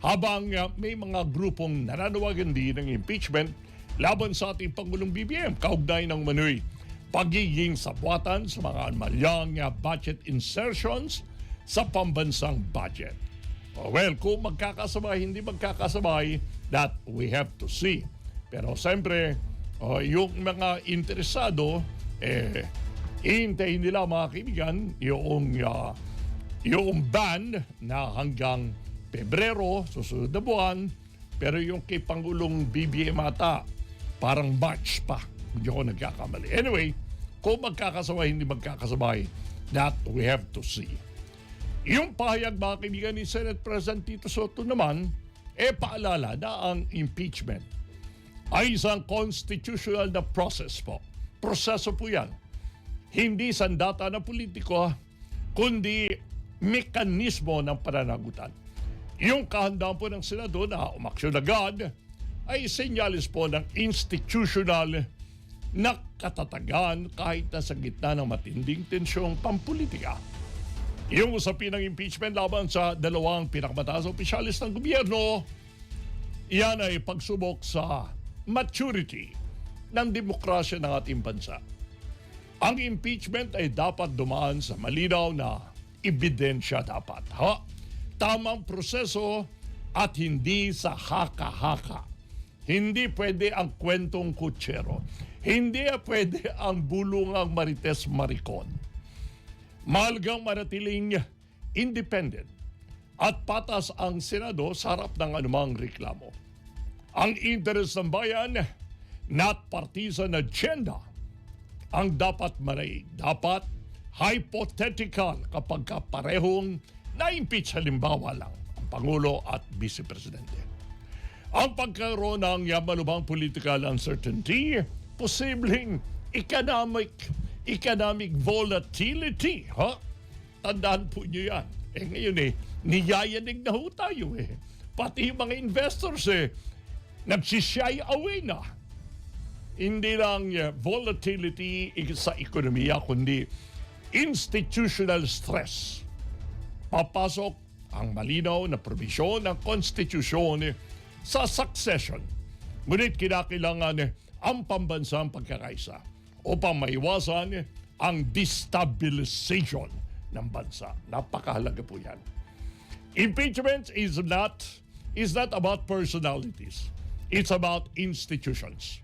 Habang may mga grupong nananawagan din ng impeachment laban sa ating Pangulong BBM, kaugnay ng manoy pagiging sabwatan sa mga malyang budget insertions sa pambansang budget. Well, kung magkakasabay, hindi magkakasabay, that we have to see. Pero siyempre, yung mga interesado, ihintayin nila mga kaibigan yung ban na hanggang Pebrero, susunod na buwan, pero yung kay Pangulong BBM ata, parang March pa. Hindi ako nagkakamali. Anyway, kung magkakasabay, hindi magkakasabay, that we have to see. Yung pahayag mga kaibigan ni Senate President Tito Soto naman, paalala na ang impeachment ay isang constitutional na process po. Proseso po yan. Hindi sandata na politiko, kundi mekanismo ng pananagutan. Yung kahandaan po ng Senado na umaksyon agad ay senyalis po ng institutional na katatagan kahit na sa gitna ng matinding tensyong pampolitika. Yung usapin ng impeachment laban sa dalawang pinakamataas na opisyalis ng gobyerno, iyan ay pagsubok sa maturity ng demokrasya ng ating bansa. Ang impeachment ay dapat dumaan sa malinaw na ebidensya dapat. Tamang proseso at hindi sa haka-haka. Hindi pwede ang kwentong kutsero. Hindi pwede ang bulungang Marites Maricon. Mahalagang manatiling independent at patas ang Senado sa harap ng anumang reklamo. Ang interes ng bayan, not partisan agenda, ang dapat manaig. Dapat hypothetical kapag parehong na-impeach halimbawa lang ang Pangulo at Vice Presidente. Ang pagkaroon ng malubhang political uncertainty, posibleng economic volatility. Tandaan po nyo yan. Ngayon niyayanig na ho tayo Pati yung mga investors nagsishy away na. Hindi lang volatility sa ekonomiya, kundi institutional stress. Papasok ang malinaw na probisyon ng konstitusyon sa succession. Ngunit kinakailangan ang pambansang pagkakaisa upang maiwasan ang destabilization ng bansa. Napakahalaga po yan. Impeachment is not about personalities. It's about institutions.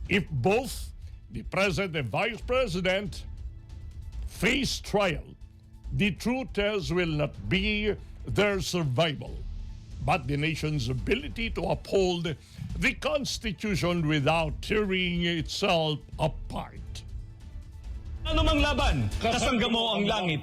If both the President and Vice President face trial, the true test will not be their survival, but the nation's ability to uphold the Constitution without tearing itself apart. Ano mang laban, kasangga mo ang langit.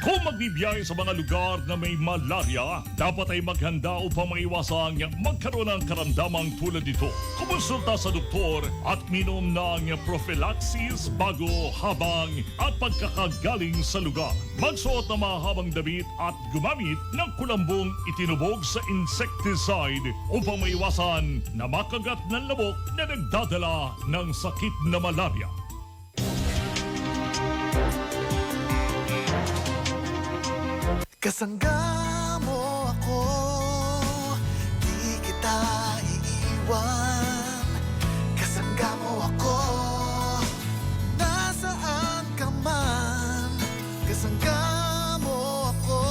Kung magbibiyahe sa mga lugar na may malaria, dapat ay maghanda upang maiwasang magkaroon ng karamdamang tulad nito. Kumonsulta sa doktor at minom ng prophylaxis bago, habang at pagkakagaling sa lugar. Magsuot ng mahabang damit at gumamit ng kulambong itinubog sa insecticide upang maiwasan na makagat ng lamok na nagdadala ng sakit na malaria. Kasangga mo ako, di kita iiwan. Kasangga mo ako, nasaan ka man. Kasangga mo ako,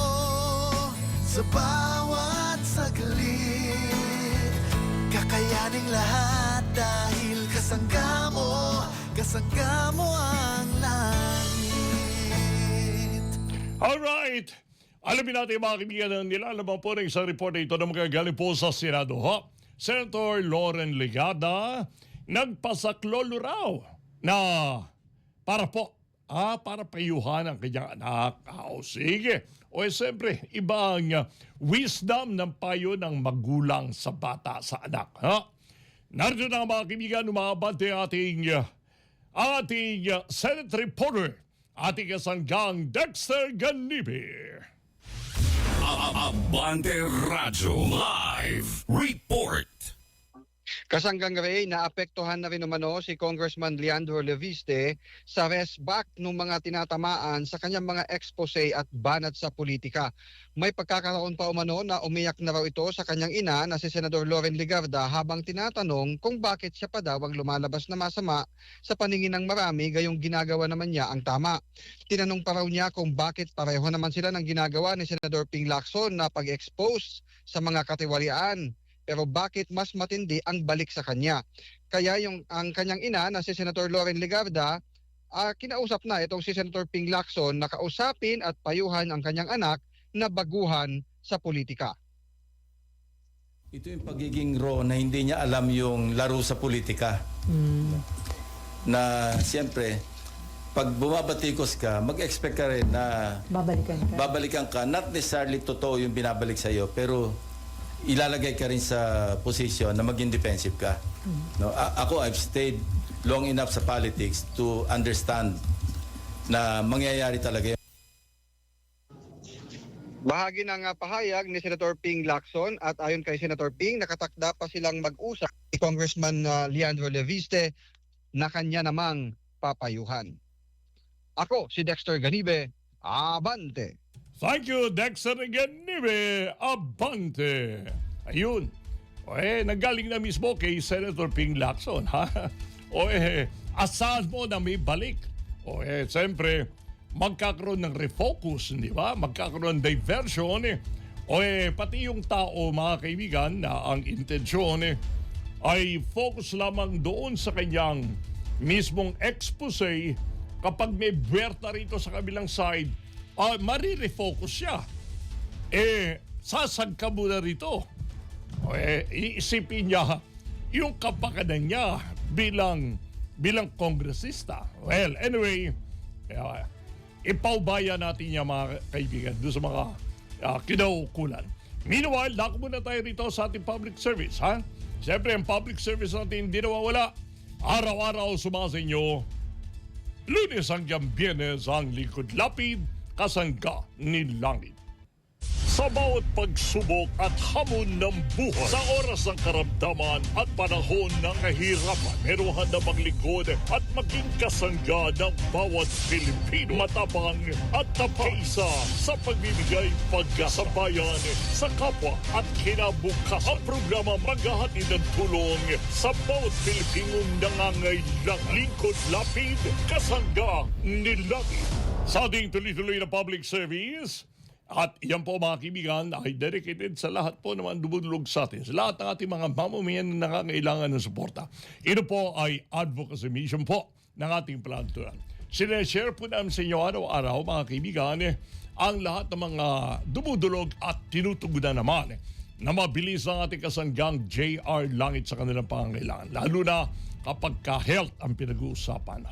sa bawat saglit. Kakayaning lahat dahil kasangga mo ang langit. Alright! Alamin natin mga kaibigan na nilalaman po ng isang report na ito na magagaling po sa Senado. Senator Loren Ligada nagpasaklolo raw na para payuhan ang kanyang anak. Sige. O siyempre, ibang wisdom ng payo ng magulang sa bata, sa anak. Narito na mga kaibigan, umabante ating Senate reporter, ating kasanggang Dexter Ganibe. Abante Radyo Live Report. Kasanggang Ray, naapektuhan na rin umano si Congressman Leandro Leviste sa resback ng mga tinatamaan sa kanyang mga expose at banat sa politika. May pagkakaroon pa umano na umiyak na raw ito sa kanyang ina na si Senador Loren Ligarda habang tinatanong kung bakit siya pa daw ang lumalabas na masama sa paningin ng marami gayong ginagawa naman niya ang tama. Tinanong pa raw niya kung bakit pareho naman sila ng ginagawa ni Senador Ping Lacson na pag-expose sa mga katiwalian. Pero bakit mas matindi ang balik sa kanya? Kaya ang kanyang ina na si Senator Loren Ligarda, kinausap na itong si Senator Ping Lacson na kausapin at payuhan ang kanyang anak na baguhan sa politika. Ito yung pagiging raw na hindi niya alam yung laro sa politika. Na siyempre, pag bumabatikos ka, mag-expect ka rin na babalikan ka. Not necessarily totoo yung binabalik sa iyo, pero ilalagay ka rin sa posisyon na maging defensive ka. No, ako, I've stayed long enough sa politics to understand na mangyayari talaga yun. Bahagi ng pahayag ni Senator Ping Lacson at ayon kay Senator Ping, nakatakda pa silang mag-usap ni Congressman Leandro Leviste na kanya namang papayuhan. Ako, si Dexter Ganibe, Abante! Thank you, Dexter Ganibe, Abante! Ayun. Nanggaling na mismo kay Senator Ping Lacson, ha? Asahan mo na may balik. Siyempre, magkakaroon ng refocus, di ba? Magkakaroon ng diversion. Pati yung tao, mga kaibigan, na ang intensyon ay focus lamang doon sa kanyang mismong expose. Kapag may buwerta rito sa kabilang side, marirefocus siya. Sasagka muna rito. Iisipin niya yung kapakanan niya bilang kongresista. Well, anyway, ipaubaya natin niya mga kaibigan doon sa mga kinaukulan. Meanwhile, dako muna tayo rito sa ating public service. Siyempre, ang public service natin hindi nawawala. Araw-araw sumasa inyo. Lunes hanggang Biyernes ang Lingkod Lapid, kasangga ni Langit. Sa bawat pagsubok at hamon ng buhay, sa oras ng karamdaman at panahon ng kahirapan, meron na maglingkod at maging kasangga ng bawat Pilipino. Matapang at tapat sa pagbibigay pag-asa sa bayan, sa kapwa at kinabukasan. Ang programa maghahatid ng tulong sa bawat Pilipinong nangangailangan. Lingkod Lapid, kasangga ni Langit. Sa ating tuloy-tuloy na public service, at yan po mga kaibigan ay dedicated sa lahat po naman dumudulog sa atin. Sa lahat ng ating mga mamamayan na nangangailangan ng suporta. Ito po ay advocacy mission po ng ating plantuan. Sineshare po namin sa inyo araw-araw mga kaibigan ang lahat ng mga dumudulog at tinutugunan naman na mabilis ang ating kasanggang JR Langit sa kanilang pangangailangan. Lalo na kapag ka-health ang pinag-uusapan.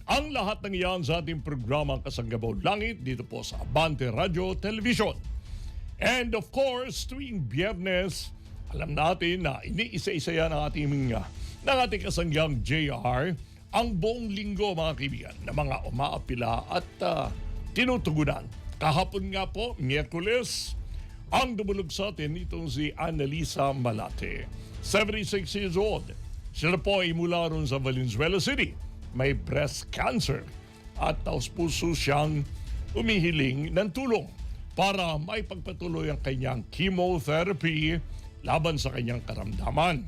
Ang lahat ng iyan sa ating programang Kasanggabaw Langit dito po sa Abante Radio Television. And of course, tuwing Biyernes, alam natin na iniisa-isa yan ng ating kasanggang JR ang buong linggo mga kaibigan na mga umaapila at tinutugunan. Kahapon nga po, Miyerkules, ang dumulog sa atin itong si Annalisa Malate. 76 years old. Sila po ay mula ron sa Valenzuela City. May breast cancer at taos puso siyang umihiling ng tulong para maipagpatuloy ang kanyang chemotherapy laban sa kanyang karamdaman.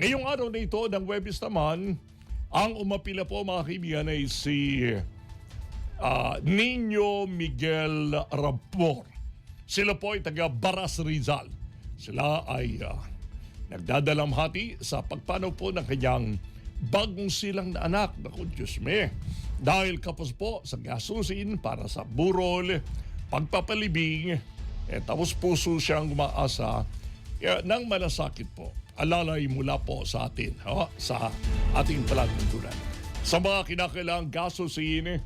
Ngayong araw na ito ng Webis naman, ang umapila po mga kaibigan ay si Nino Miguel Rabor. Sila po ay taga Baras Rizal. Sila ay nagdadalamhati sa pagpanaw po ng kanyang bagong silang na anak. Naku, Diyos me. Dahil kapos po sa gasusin para sa burol, pagpapalibing, tapos puso siyang umaasa ng malasakit po. Alalay mula po sa atin, sa ating palatuntunan. Sa mga kinakailangang gasusin,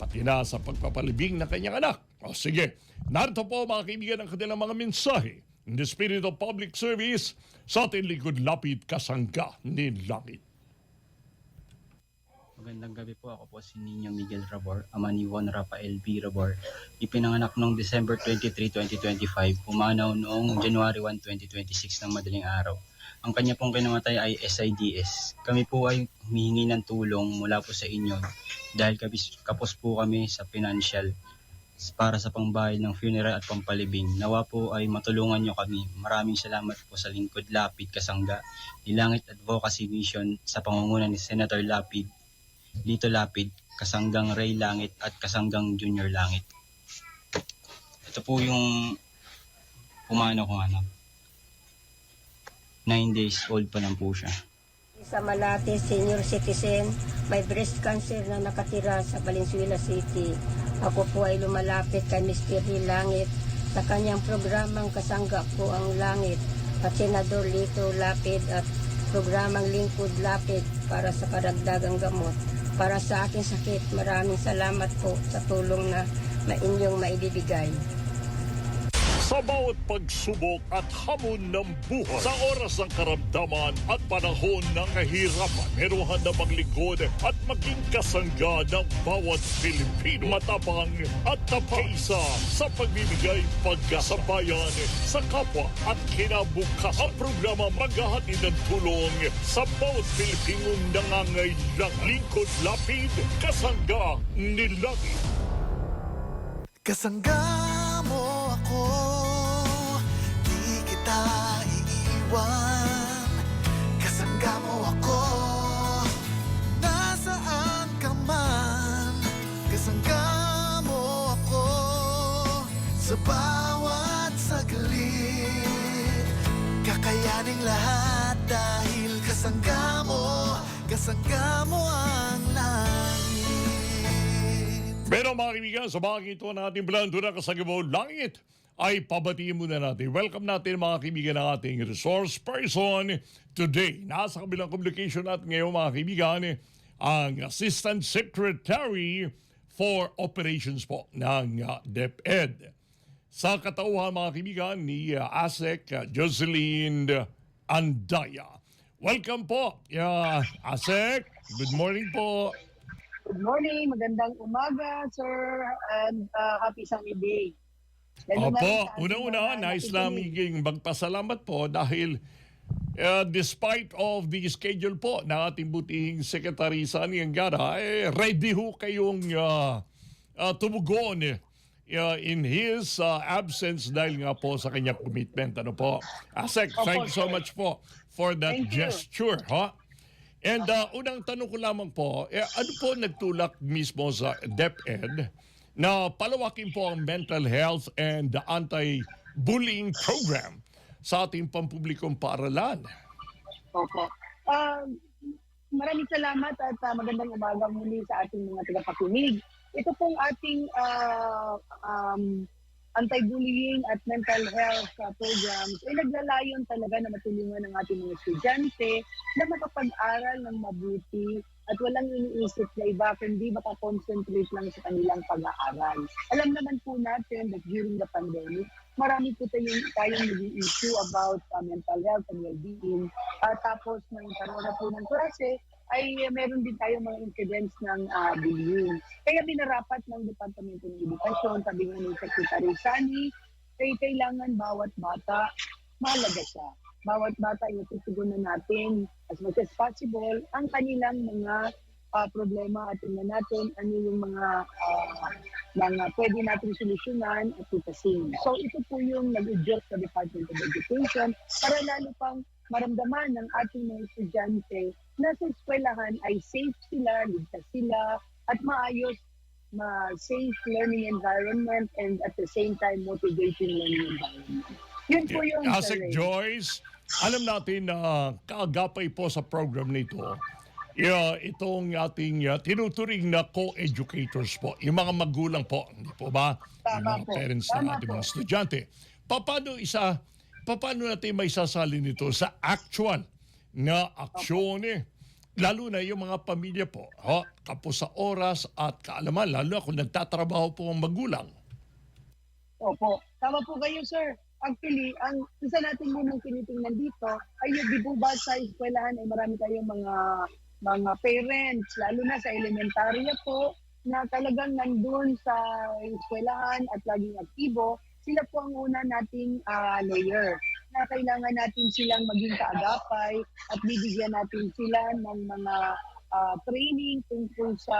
pati na sa pagpapalibing ng kanyang anak. O sige, narito po mga kaibigan ang kanilang mga mensahe in the spirit of public service sa ating lingkod lapid kasangga ni Langit. Magandang gabi po. Ako po si Nino Miguel Rabor, ama ni Juan Rafael B. Rabor. Ipinanganak noong December 23, 2025, pumanaw noong January 1, 2026 ng madaling araw. Ang kanya pong kinamatay ay SIDS. Kami po ay humihingi ng tulong mula po sa inyo dahil kapos po kami sa financial para sa pangbayad ng funeral at pampalibing. Nawa po ay matulungan nyo kami. Maraming salamat po sa lingkod Lapid Kasangga, Nilangit Advocacy Mission sa pangungunan ni Senator Lapid, Lito Lapid, Kasanggang Ray Langit at Kasanggang Junior Langit. Ito po yung pumanaw kong anak. 9 days old pa lang po siya. Sa Malate, senior citizen, may breast cancer na nakatira sa Valenzuela City. Ako po ay lumalapit kay Mr. Langit sa kanyang programang Kasangga po ang Langit at Senador Lito Lapid at programang Lingkod Lapid para sa karagdagang gamot. Para sa aking sakit, maraming salamat po sa tulong na inyong maibibigay. Sa bawat pagsubok at hamon ng buhay, sa oras ng karamdaman at panahon ng kahirapan, meron handa maglingkod at maging kasangga ng bawat Pilipino. Matapang at tapisa sa pagbibigay pagkasabayan sa kapwa at kinabukas. Ang programa maghahatid ng tulong sa bawat Pilipinong nangangailangan. Lingkod Lapid, kasangga ni Langit. Kasangga mo ako, di kita iiwan. Kasangga mo ako, nasaan ka man. Kasangga mo ako, sa bawat saglit. Kakayaning lahat dahil kasangga mo ang langit. Pero mga kaibigan, sa mga ito natin Blandura Kasanggabaw Langit ay pabatiin muna natin. Welcome natin mga kaibigan ng ating resource person today. Nasa kabilang communication natin ngayon mga kaibigan, ang Assistant Secretary for Operations po ng DepEd. Sa katauhan mga kaibigan ni ASEC Jocelyn Andaya. Welcome po, ASEC. Good morning po. Good morning, magandang umaga, sir, and happy sunny day. Opo, una-una, nais naming magpasalamat po dahil despite of the schedule po na ating butihing Secretary Sani Angara, ready ho kayong tumugon in his absence dahil nga po sa kanyang commitment. Ano po? Asek, thank you so much po for that gesture. And unang tanong ko lamang po, ano po nagtulak mismo sa DepEd na palawakin po ang mental health and the anti-bullying program sa ating pampublikong paaralan? Opo. Maraming salamat at magandang umaga muli sa ating mga tagapakinig. Ito pong ating anti-bullying at mental health programs ay naglalayon talaga na matulungan ng ating mga estudyante na makapag-aral ng mabuti at walang iniisip na iba kundi makakonsentrate lang sa kanilang pag-aaral. Alam naman po natin that during the pandemic, marami po tayong naging issue about mental health and well-being. Tapos nung karoon na po ng klase, ay meron din tayong mga incidents ng bullying. Kaya binarapat ng Departamento ng Edukasyon, sabi nga ni Secretary Sani, ay kailangan bawat bata, mahalaga siya. Bawat bata ay tutugunan natin as much as possible ang kanilang mga problema at tingnan natin ano yung mga pwede natin solusyonan at tutasin. So ito po yung nag-udyok sa Department of Education para lalo pang maramdaman ng ating mga estudyante na sa eskwelahan ay safe sila, ligtas sila, at maayos, safe learning environment and at the same time motivating learning environment. Yun po yung Asek Joyce, alam natin na kaagapay po sa program nito, itong ating tinuturing na co-educators po, yung mga magulang po, hindi po ba? Yung mga parents ng ating mga estudyante. Paano natin may sasali nito sa actual na aksyon lalo na yung mga pamilya po, tapos sa oras at kaalaman, lalo na kung nagtatrabaho po ang magulang. Opo, tama po kayo, sir. Actually, ang isa natin munang tinitingnan dito ay yung di po ba sa eskwelahan ay marami tayong mga parents, lalo na sa elementarya po, na talagang nandun sa eskwelahan at laging aktibo. Sila po ang una nating layer na kailangan natin silang maging kaagapay at bibigyan natin sila ng mga training tungkol sa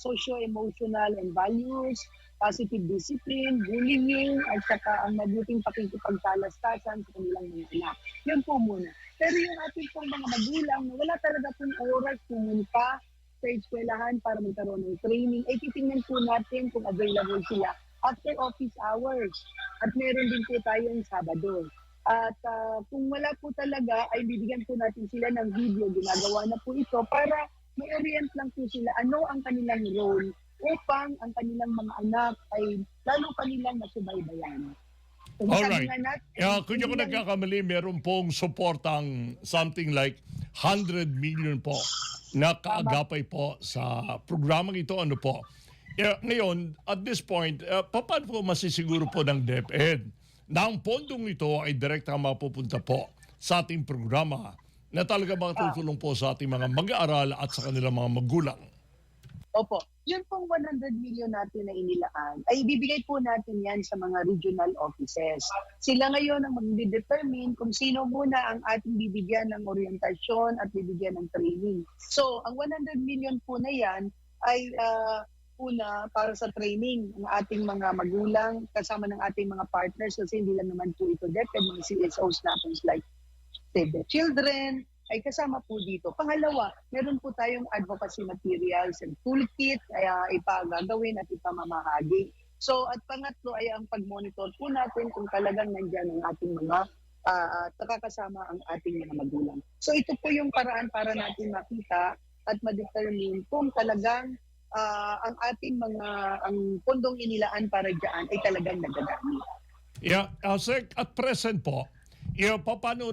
socio-emotional and values, positive discipline, bullying, at saka ang mabuting pakikipagtalastasan sa kanilang mga anak. Yun po muna. Pero yung ating pong mga magulang na wala talaga pong oras pumunta sa eskwelahan para magkaroon ng training, ay titingnan po natin kung available sila after office hours. At meron din po tayong Sabado. At kung wala po talaga, ay bibigyan po natin sila ng video. Ginagawa na po ito para may-orient lang po sila ano ang kanilang role upang ang kanilang mga anak ay lalo kanilang masubaybayan. So, alright. Kung ako nagkakamali, meron pong supportang something like 100 million po na kaagapay po sa programang ito. Ano po? Ngayon, at this point, paano po masisiguro po ng DepEd na ang pondong ito ay direktang mapupunta po sa ating programa na talaga makatutulong po sa ating mga mag-aaral at sa kanilang mga magulang? Opo. Yun pong 100 million natin na inilaan, ay ibibigay po natin yan sa mga regional offices. Sila ngayon ang mag-determine kung sino muna ang ating bibigyan ng orientasyon at bibigyan ng training. So, ang 100 million po na yan ay una para sa training ng ating mga magulang kasama ng ating mga partners kasi hindi lang naman po ito DepEd, mga CSOs natin like Save the Children, ay kasama po dito. Pangalawa, meron po tayong advocacy materials and toolkit ipagagawin at ipamamahagi. So at pangatlo ay ang pag-monitor po natin kung talagang nandyan ang ating mga nakakasama ang ating mga magulang. So ito po yung paraan para natin makita at ma-determine kung talagang ang ating ang pondong inilaan para dyan ay talagang nagagamit. Yeah, Sec, at present po, paano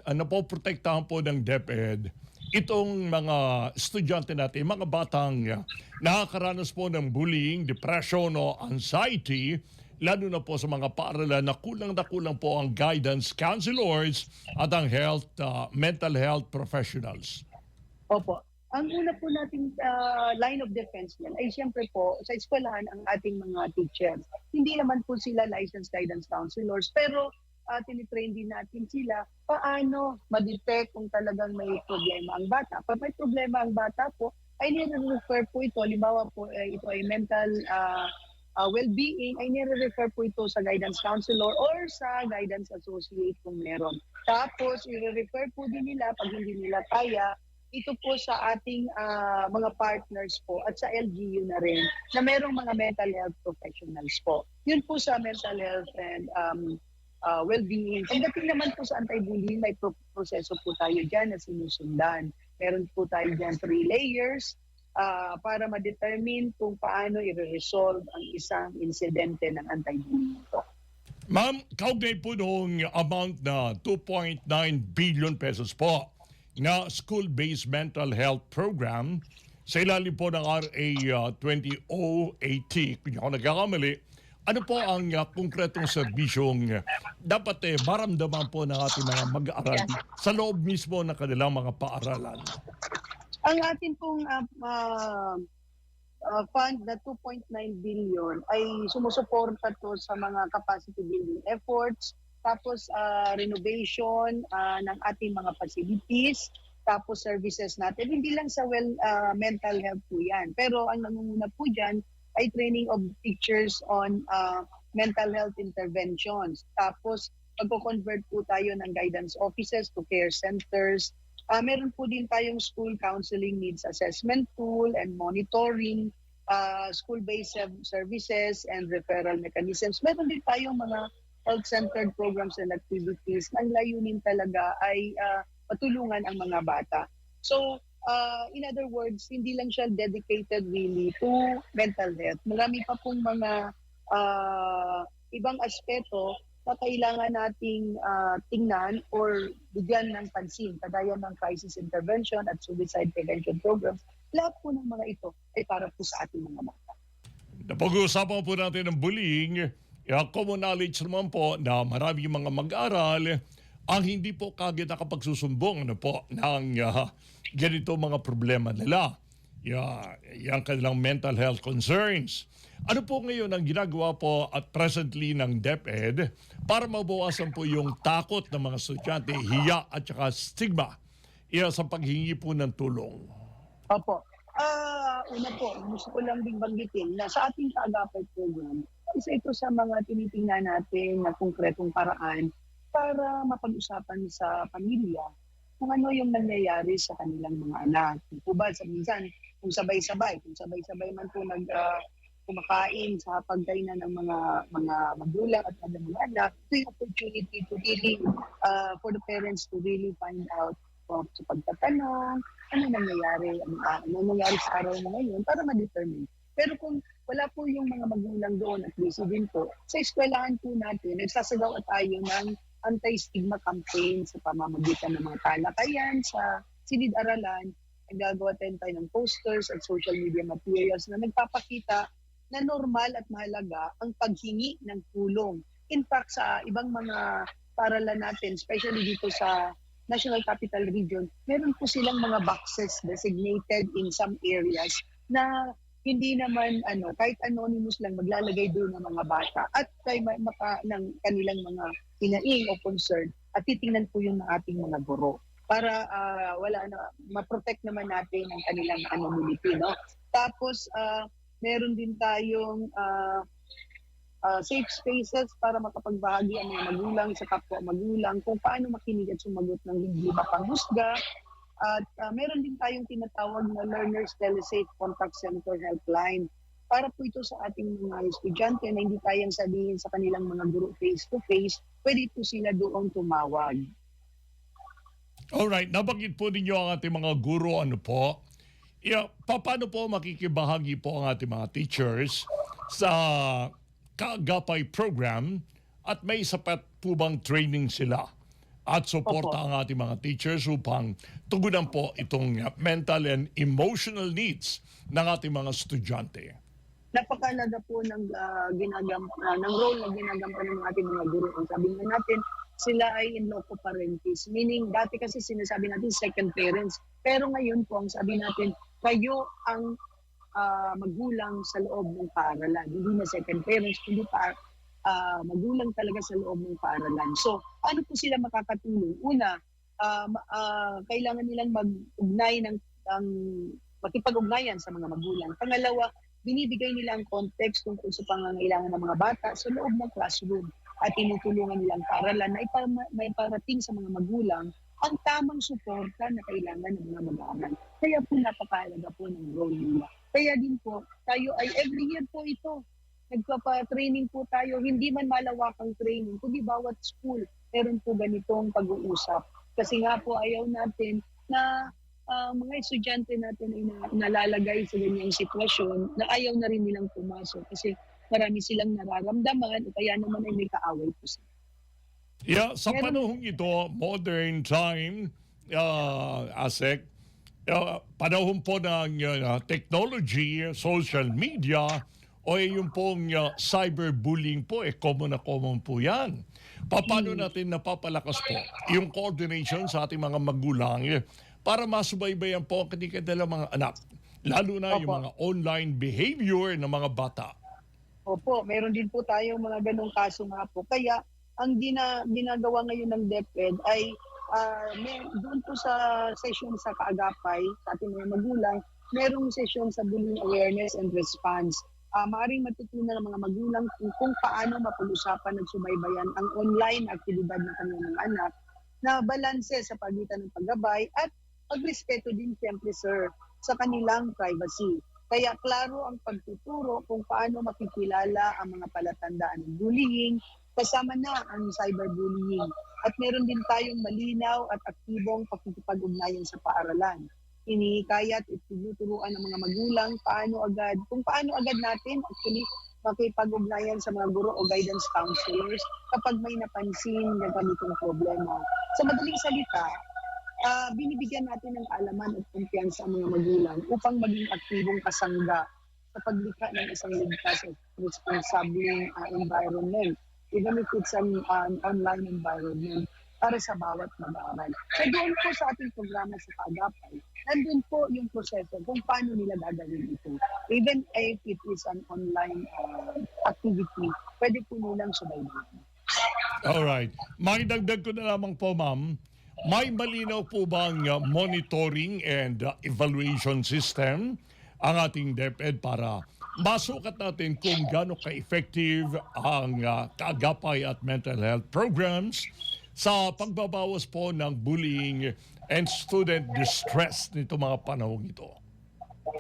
napoprotektahan po ng DepEd itong mga estudyante natin, mga batang nakakaranas po ng bullying, depression o anxiety, lalo na po sa mga paaralan na kulang po ang guidance counselors at ang mental health professionals? Opo. Ang una po nating line of defense yan ay siyempre po sa eskwelahan ang ating mga teachers. Hindi naman po sila licensed guidance counselors pero tinitrain din natin sila paano ma-detect kung talagang may problema ang bata. Pag may problema ang bata po, ay nire-refer po ito. Halimbawa po, ito ay mental well-being, ay nire-refer po ito sa guidance counselor or sa guidance associate kung meron. Tapos, i-refer po din nila pag hindi nila kaya, ito po sa ating mga partners po at sa LGU na rin na merong mga mental health professionals po. Yun po sa mental health and well-being. Pagdating naman po sa anti-bullying, may proseso po tayo dyan na sinusundan. Meron po tayo dyan 3 layers para ma-determine kung paano i-resolve ang isang insidente ng anti-bullying po. Ma'am, kaugnay po noong amount na 2.9 billion pesos po. na school-based mental health program sa ilalim po ng RA 2080. Kung ako nagkakamali, ano po ang konkretong serbisyong dapat maramdaman po ng ating mga mag-aaral sa loob mismo ng kanilang mga paaralan? Ang atin pong fund na 2.9 billion ay sumusuporta to sa mga capacity building efforts, tapos renovation ng ating mga facilities, tapos services natin. Hindi lang sa mental health po yan. Pero ang nangunguna po dyan ay training of teachers on mental health interventions. Tapos magko-convert po tayo ng guidance offices to care centers. Meron po din tayong school counseling needs assessment tool and monitoring, school-based services and referral mechanisms. Meron din tayong mga health-centered programs and activities. Ang layunin talaga ay matulungan ang mga bata. So, in other words, hindi lang siya dedicated really to mental health. Marami pa pong mga ibang aspeto na kailangan nating tingnan or bigyan ng pansin, kagaya ng crisis intervention at suicide prevention programs. Lahat po ng mga ito ay para po sa ating mga bata. Napag-uusapan po natin ng bullying. Common knowledge naman po na maraming mga mag-aaral ang hindi po kagad nakapagsusumbong ng ganito mga problema nila. Yung kanilang mental health concerns. Ano po ngayon ang ginagawa po at presently ng DepEd para mabawasan po yung takot ng mga estudyante, hiya at saka stigma sa paghingi po ng tulong? Opo. Una po, gusto ko lang din banggitin na sa ating kaagapay program, isa ito sa mga tinitingnan natin na konkretong paraan para mapag-usapan sa pamilya kung ano yung nangyayari sa kanilang mga anak. Kung ba, minsan, kung sabay-sabay man po kumakain sa pagkainan ng mga magulang at mga anak, ito yung opportunity to really, for the parents to really find out sa pagtatanong, ano nangyayari sa araw na ngayon para ma-determine. Pero kung wala po yung mga magulang doon at busy din po, sa eskwelahan po natin, nagsasagawa tayo ng anti-stigma campaign sa pamamagitan ng mga talakayan sa silid-aralan. Nagagawa tayo ng posters at social media materials na nagpapakita na normal at mahalaga ang paghingi ng tulong. In fact, sa ibang mga paralan natin, especially dito sa National Capital Region, meron po silang mga boxes designated in some areas na hindi naman kahit anonymous lang maglalagay doon ng mga bata at kay ng kanilang mga hinaing o concern at titingnan po yung ating mga guro para ma-protect naman natin ang kanilang anonymity, no? Tapos meron din tayong safe spaces para makapagbahagi ang mga magulang sa kapwa magulang kung paano makinig at sumagot ng hindi mapanghusga. At meron din tayong tinatawag na Learners Telesafe Contact Center Helpline para po ito sa ating mga estudyante na hindi kayang sabihin sa kanilang mga guro face-to-face, pwede po sila doon tumawag. Alright, nabanggit po ninyo ang ating mga guro, paano po makikibahagi po ang ating mga teachers sa kaagapay program at may sapat po bang training sila at suporta ang ating mga teachers upang tugunan po itong mental and emotional needs ng ating mga estudyante? Napakalaga po ng role na ginagampanan ng ating mga guro. Ang sabi nga natin, sila ay in loco parentis. Meaning, dati kasi sinasabi natin second parents. Pero ngayon po, ang sabi natin, kayo ang magulang sa loob ng paaralan. Hindi na second parents, kundi magulang talaga sa loob ng paaralan. So, ano po sila makakatulong? Una, kailangan nilang makipag-ugnayan sa mga magulang. Pangalawa, binibigay nila ang context tungkol sa pangangailangan ng mga bata sa loob ng classroom at tinutulungan nilang paaralan na may parating sa mga magulang ang tamang suporta na kailangan ng mga mag-aaral. Kaya po napakahalaga po ng role nila. Kaya din po, tayo ay every year po ito. Nagpapa-training po tayo, hindi man malawakang training, kundi bawat school meron po ganitong pag-uusap. Kasi nga po ayaw natin na mga estudyante natin ay nalalagay sa ganyang sitwasyon na ayaw na rin nilang pumasok kasi marami silang nararamdaman o kaya naman ay may kaaway po sila. Sa panahong ito, modern time, ASEC, panahon po ng technology, social media, o yung pong cyberbullying po, common na common po yan. Paano natin napapalakas po yung coordination sa ating mga magulang para masubaybayan po ang kanilang mga anak, lalo na yung mga online behavior ng mga bata? Opo, meron din po tayong mga ganong kaso nga po. Kaya ang ginagawa ngayon ng DepEd ay doon po sa session sa Kaagapay, sa ating mga magulang, merong session sa bullying awareness and response. Maaaring matutunan ng mga magulang kung paano mapag-usapan at subaybayan ang online aktibidad ng kanilang mga anak na balanse sa pagitan ng paggabay at pagrespeto din siyempre, sir, sa kanilang privacy. Kaya klaro ang pagtuturo kung paano makikilala ang mga palatandaan ng bullying, kasama na ang cyberbullying. At meron din tayong malinaw at aktibong pakikipag-ugnayan sa paaralan. Hinihikayat at tinuturuan ng mga magulang kung paano agad natin actually makipag-ugnayan sa mga guro o guidance counselors kapag may napansin na ganitong problema. Sa madaling salita, binibigyan natin ng kaalaman at kumpiyansa ang mga magulang upang maging aktibong kasangga sa paglikha ng isang ligtas at responsableng environment, even if it's an online environment, para sa bawat mag-aaral. So doon po sa ating programa sa Kaagapay, nandun po yung proseso kung paano nila gagawin ito. Even if it is an online activity, pwede po nilang subaybayan. Alright. Makidagdag ko na lamang po, ma'am, may malinaw po bang monitoring and evaluation system ang ating DepEd para masukat natin kung gaano ka-effective ang Kaagapay at mental health programs sa pagbabawas po ng bullying and student distress nito mga panahon ito?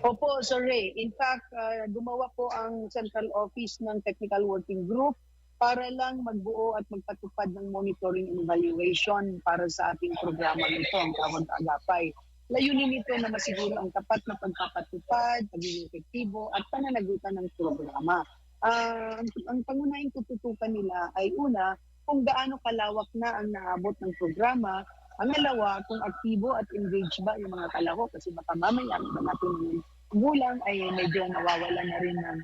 Opo, Sir Ray. In fact, gumawa po ang Central Office ng Technical Working Group para lang magbuo at magpatupad ng monitoring and evaluation para sa ating programa nito, ang Tawag Kaagapay. Layunin nito na masiguro ang tapat na pagpapatupad, pagiging epektibo at pananagutan ng programa. Ang pangunahing tututukan nila ay una, kung gaano kalawak na ang naabot ng programa. Ang dalawa, kung aktibo at engaged ba yung mga kalahok, kasi baka mamaya ba natin yung gulang ay medyo nawawala na rin ng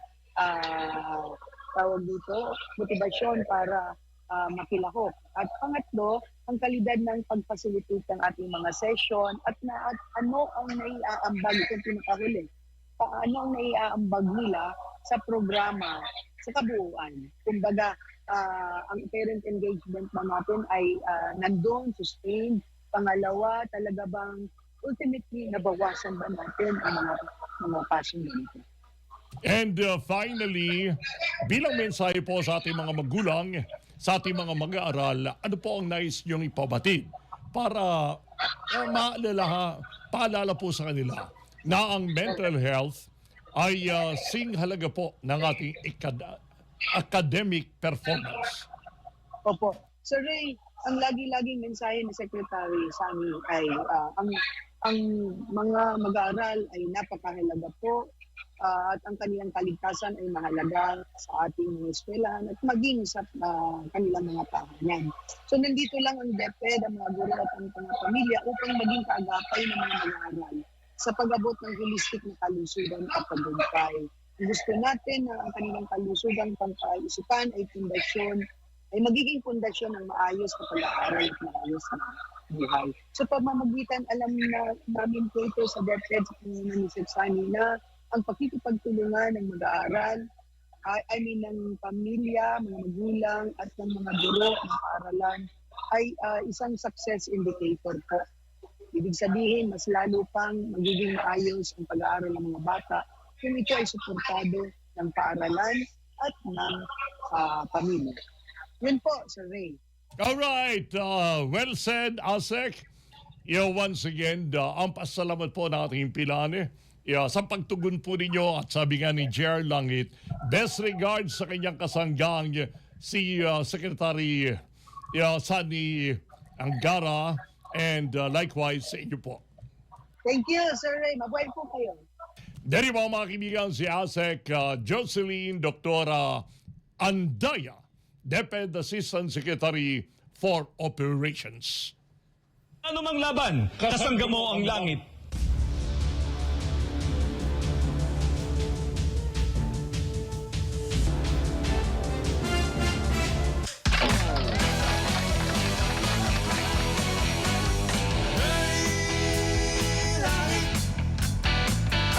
tawag dito, motibasyon para makilahok. At pangatlo, ang kalidad ng pagpasilitate ng ating mga session at ano ang naiaambag, itong pinakahuli, paano ang naiaambag nila sa programa, sa kabuuan. Kumbaga, ang parent engagement ba natin ay nandun, sustained. Pangalawa, talaga bang ultimately nabawasan ba natin ang mga passion dito. And finally, bilang mensahe po sa ating mga magulang, sa ating mga mag-aaral, ano po ang nais niyong ipabatid para paalala po sa kanila na ang mental health ay singhalaga po ng ating academic performance? Opo. Sir Ray, ang lagi-laging mensahe ni Secretary Sami ay ang mga mag-aaral ay napakahalaga po at ang kanilang kaligtasan ay mahalaga sa ating mga eskwelahan at maging sa kanilang mga tahanan. So nandito lang ang DepEd, ang mga guro at ang mga pamilya upang maging kaagapay ng mga mag-aaral sa pag-abot ng holistic na kalusugan at pagbubuhay. Gusto natin na ang kanilang kalusugan pangkaisipan ay magiging pundasyon ng maayos na pag-aaral at maayos na buhay. So pamamagitan, alam na namin po ito sa DepEd sa Panginoon ni Sani na ang pakikipagtulungan ng mag-aaral, ng pamilya, mga magulang at ng mga guro ng paaralan ay isang success indicator po. Ibig sabihin, mas lalo pang magiging maayos ang pag-aaral ng mga bata kung ito ay suportado ng paaralan at ng pamilya. Yun po, Sir Ray. Alright, well said, ASEC. Once again, ang pasalamat po ng ating pilane sa pagtugon po ninyo at sabi nga ni Jer Langit, best regards sa kanyang kasanggang si Secretary Sani Angara and likewise sa inyo po. Thank you, Sir Ray. Mabuhay po kayo. Dari mga kaibigan, si ASEC Jocelyn Dr. Andaya, DepEd Assistant Secretary for Operations. Ano mang laban, kasangga mo ang langit.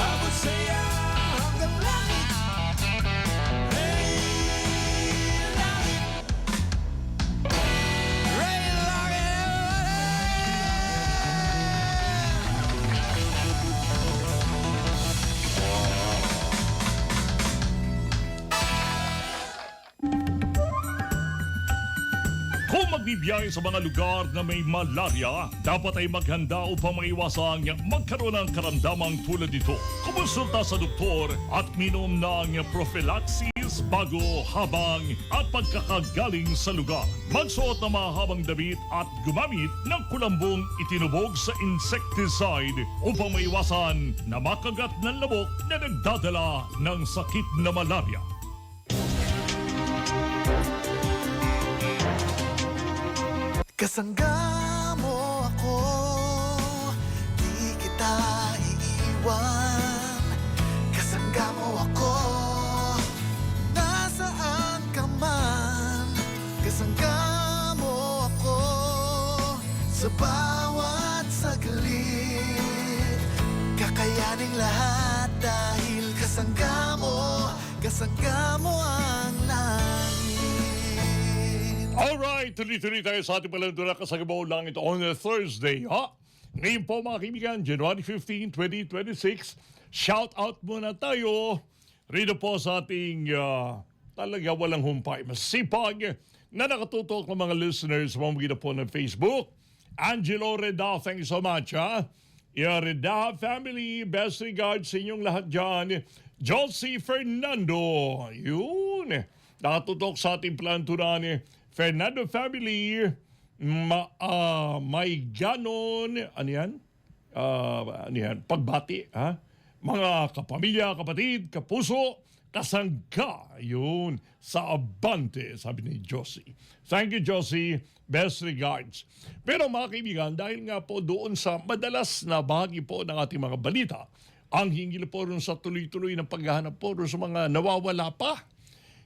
Abot saya hanggang langit. Hey, langit. Hey, Kung magbibiyahe sa mga lugar na may malaria, dapat ay maghanda upang maiwasang magkaroon ng karamdamang tulad nito. Kumonsulta sa doktor at minom ng prophylaxis bago, habang at pagkakagaling sa lugar. Magsuot ng mahabang damit at gumamit ng kulambong itinubog sa insecticide upang maiwasan na makagat ng lamok na nagdadala ng sakit na malaria. Kasangga mo ako, di kita iiwan. Kasangga mo ako, nasaan ka man. Kasangga mo ako, sa bawat saglit. Kakayaning lahat dahil kasangga mo ang langit. Alright, tuloy-tuloy tayo sa ating palandura kasagabaw lang ito on a Thursday, ha? Ngayon po mga kaibigan, January 15, 2026, shout out muna tayo rito po sa ating talaga walang humpay, masipag na nakatutok ng mga listeners sa pamamagitan po ng Facebook. Angelo Reda, thank you so much, ha? Reda family, best regards sa inyong lahat dyan. Josie Fernando, yun, nakatutok sa ating palanturan. Fernando family, may ganon, ano yan, pagbati, ha? Mga kapamilya, kapatid, kapuso, kasangga, yun, sa Abante, sabi ni Josie. Thank you, Josie. Best regards. Pero mga kaibigan, dahil nga po doon sa madalas na bahagi po ng ating mga balita, ang hinggil po rin sa tuloy-tuloy ng paghahanap po rin sa mga nawawala pa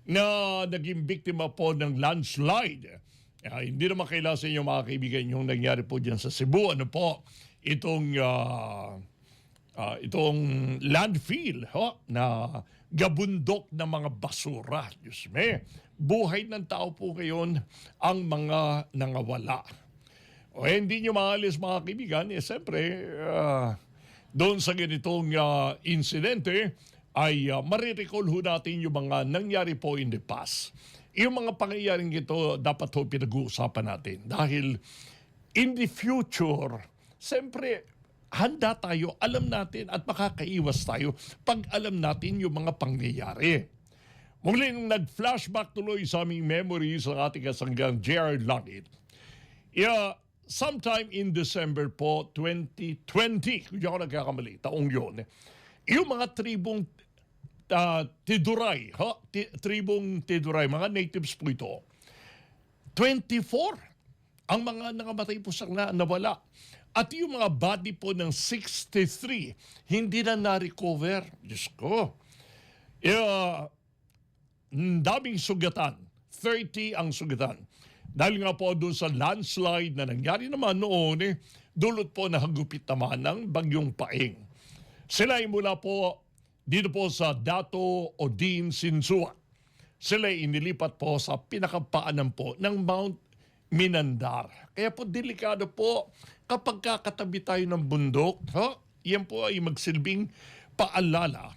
na naging biktima po ng landslide. Hindi naman kailangan sa inyo mga kaibigan yung nangyari po dyan sa Cebu. Ano po, itong landfill na gabundok ng mga basura. Diyos me, buhay ng tao po ngayon ang mga nangawala. O hindi nyo maalis mga kaibigan, siyempre, doon sa ganitong insidente, ay marirecall ho natin yung mga nangyari po in the past. Yung mga pangyayaring ito, dapat ho pinag-uusapan natin. Dahil in the future, siyempre, handa tayo, alam natin at makakaiwas tayo pag alam natin yung mga pangyayari. Muling nag-flashback tuloy sa aming memories ng ating kasanggang J.R. Langit. Sometime in December po, 2020, kung di ako nagkakamali, taong yun, yung mga tribong Tiduray, tribong Tiduray, mga natives po ito, 24 ang mga nangamatay po sa nawala. At yung mga body po ng 63, hindi na na-recover. Diyos ko. Daming sugatan. 30 ang sugatan. Dahil nga po doon sa landslide na nangyari naman noon, dulot po na hagupit naman ng Bagyong Paeng. Sila ay mula po dito po sa Dato Odin Sinsua. Sila ay inilipat po sa pinakapaanan po ng Mount Minandar. Kaya po delikado po kapag kakatabi tayo ng bundok, yan po ay magsilbing paalala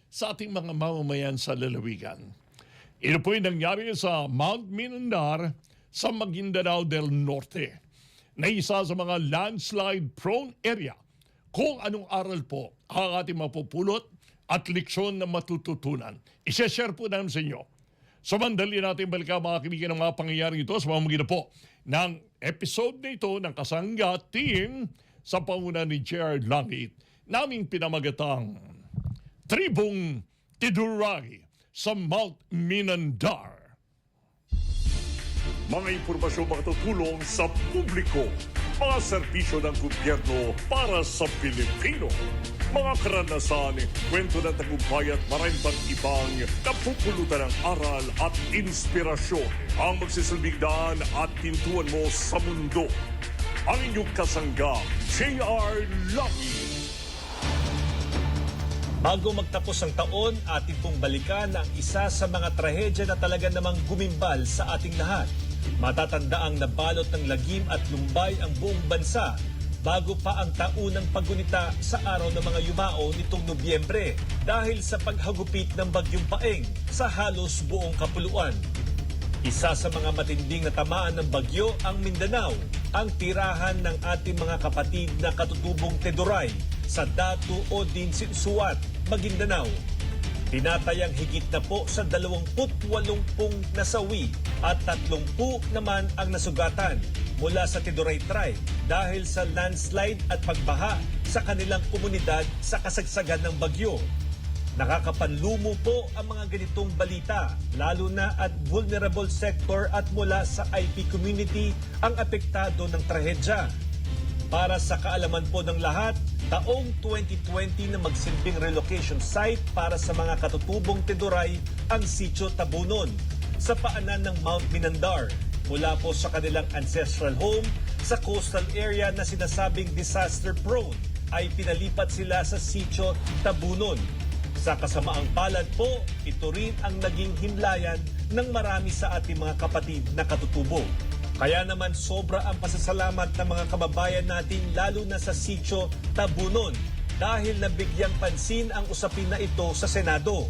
sa ating mga mamamayan sa lalawigan. Ito po ay nangyari sa Mount Minandar sa Maguindanao del Norte, na isa sa mga landslide-prone area. Kung anong aral po ang ating mapupulot at leksyon na matututunan. I-share po namin sa inyo. So mandali natin balikan mga kaibigan ng mga pangyayaring ito sa pamamagitan po ng episode na ito ng Kasangga Team sa panguna ni J.R. Langit, naming pinamagatang Tribong Tiduray sa Mount Minandar. Mga impormasyong makatutulong sa publiko. mga serbisyo ng gobyerno para sa Pilipino. Mga karanasan, kwento ng tagumpay at marami pang ibang napupulutan ng aral at inspirasyon ang magsisilbing daan at pintuan mo sa mundo. Ang inyong kasangga, J.R. Lucky. Bago magtapos ang taon, ating pong balikan ang isa sa mga trahedya na talaga namang gumimbal sa ating lahat. Matatandaang nabalot ng lagim at lumbay ang buong bansa bago pa ang taunang paggunita sa araw ng mga yumao nitong Nobyembre dahil sa paghagupit ng Bagyong Paeng sa halos buong kapuluan. Isa sa mga matinding natamaan ng bagyo ang Mindanao, ang tirahan ng ating mga kapatid na katutubong Teduray sa Datu o Dinsinsuat, Maguindanao. Tinatayang higit na po sa 28 nasawi at 30 naman ang nasugatan mula sa Teduray Tribe dahil sa landslide at pagbaha sa kanilang komunidad sa kasagsagan ng bagyo. Nakakapanlumo po ang mga ganitong balita, lalo na at vulnerable sector at mula sa IP community ang apektado ng trahedya. Para sa kaalaman po ng lahat, taong 2020 na magsilbing relocation site para sa mga katutubong Teduray ang Sitio Tabunon sa paanan ng Mount Minandar mula po sa kanilang ancestral home sa coastal area na sinasabing disaster prone ay pinalipat sila sa Sitio Tabunon. Sa kasamaang palad po, ito rin ang naging himlayan ng marami sa ating mga kapatid na katutubo. Kaya naman sobra ang pasasalamat ng mga kababayan natin lalo na sa Sitio Tabunon dahil nabigyang pansin ang usapin na ito sa Senado.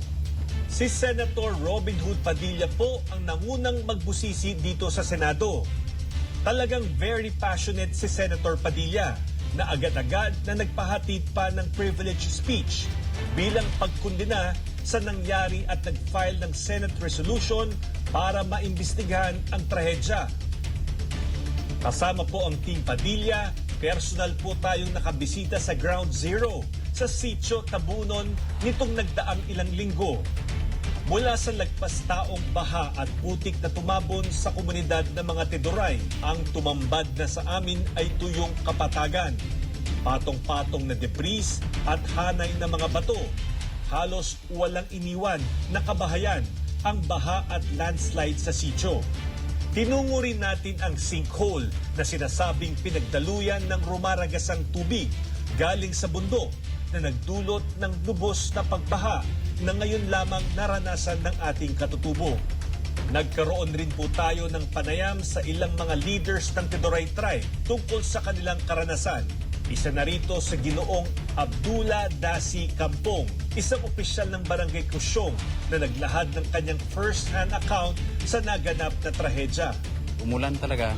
Si Senator Robin Hood Padilla po ang nangunang magbusisi dito sa Senado. Talagang very passionate si Senator Padilla na agad-agad na nagpahatid pa ng privilege speech bilang pagkundina sa nangyari at nag-file ng Senate resolution para maimbestigahan ang trahedya. Kasama po ang Team Padilla, personal po tayong nakabisita sa Ground Zero sa Sitio Tabunon nitong nagdaang ilang linggo. Mula sa lagpas taong baha at putik na tumabon sa komunidad ng mga Teduray, ang tumambad na sa amin ay tuyong kapatagan. Patong-patong na debris at hanay na mga bato. Halos walang iniwan na kabahayan ang baha at landslide sa sitio. Tinungo rin natin ang sinkhole na sinasabing pinagdaluyan ng rumaragasang tubig galing sa bundok na nagdulot ng lubos na pagbaha na ngayon lamang naranasan ng ating katutubo. Nagkaroon rin po tayo ng panayam sa ilang mga leaders ng Teduray Tribe tungkol sa kanilang karanasan. Isa na rito sa Ginoong Abdullah Dasi Kampong, isang opisyal ng Barangay Kusyong na naglahad ng kanyang first-hand account sa naganap na trahedya. Umulan talaga.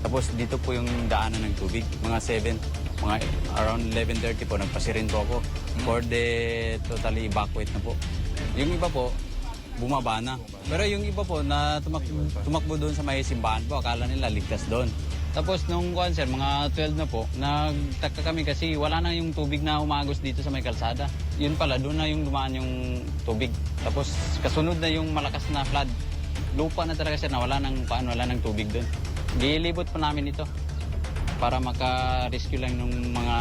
Tapos dito po yung daanan ng tubig. Mga around 11:30 po, nagpasirin po ako. For the totally evacuate na po. Yung iba po, bumaba na. Pero yung iba po na tumakbo doon sa may simbahan po, akala nila ligtas doon. Tapos nung mga 12 na po, nagtaka kami kasi wala na yung tubig na umagos dito sa may kalsada. Yun pala, doon na yung dumaan yung tubig. Tapos kasunod na yung malakas na flood. Lupa na talaga sir na wala nang tubig doon. Gilibot pa namin ito para maka-rescue lang ng mga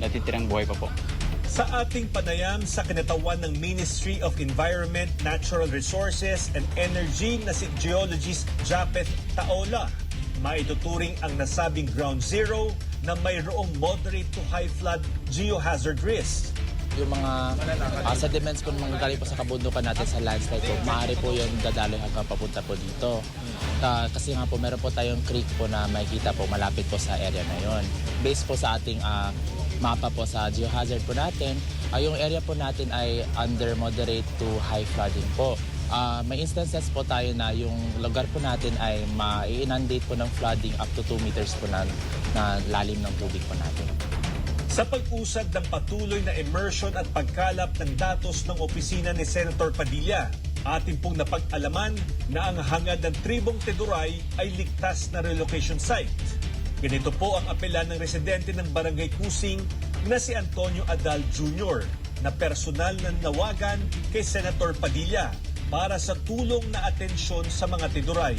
natitirang buhay pa po. Sa ating panayam sa kinatawan ng Ministry of Environment, Natural Resources and Energy na si Geologist Japeth Taola, maituturing ang nasabing Ground Zero na mayroong moderate to high flood geohazard risk. Yung mga sediments kung manggagaling po sa kabundukan natin sa landslide po, maaari po yung dadaloy hanggang papunta po dito. Kasi nga po meron po tayong creek po na makikita po malapit po sa area na yon. Based po sa ating mapa po sa geohazard po natin, yung area po natin ay under moderate to high flooding po. May instances po tayo na yung lugar po natin ay ma-inundate po ng flooding up to 2 meters po na lalim ng tubig po natin. Sa pag-usad ng patuloy na immersion at pagkalap ng datos ng opisina ni Senator Padilla, atin pong napag-alaman na ang hangad ng tribong Teduray ay ligtas na relocation site. Ganito po ang apela ng residente ng Barangay Kusing na si Antonio Adal Jr. na personal na nawagan kay Senator Padilla para sa tulong na atensyon sa mga Teduray.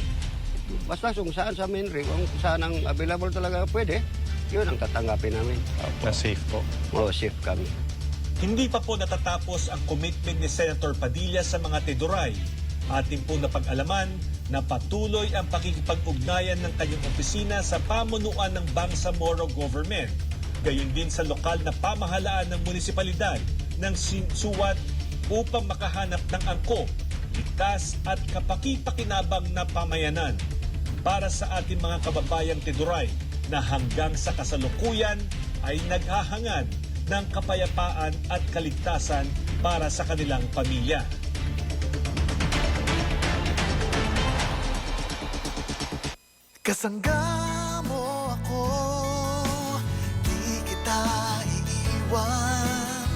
Basta kung saan sa main ring, kung saan ang available talaga pwede, yun ang tatanggapin namin. Na safe po. Oo, safe kami. Hindi pa po natatapos ang commitment ni Senator Padilla sa mga Teduray. Ating po napag-alaman na patuloy ang pakikipag-ugnayan ng kanyang opisina sa pamunuan ng Bangsamoro Government, gayon din sa lokal na pamahalaan ng munisipalidad ng Sinsuat upang makahanap ng angkop, ligtas at kapaki-pakinabang na pamayanan para sa ating mga kababayang Teduray na hanggang sa kasalukuyan ay naghahangad ng kapayapaan at kaligtasan para sa kanilang pamilya. Kasangga mo ako, di kita iiwan.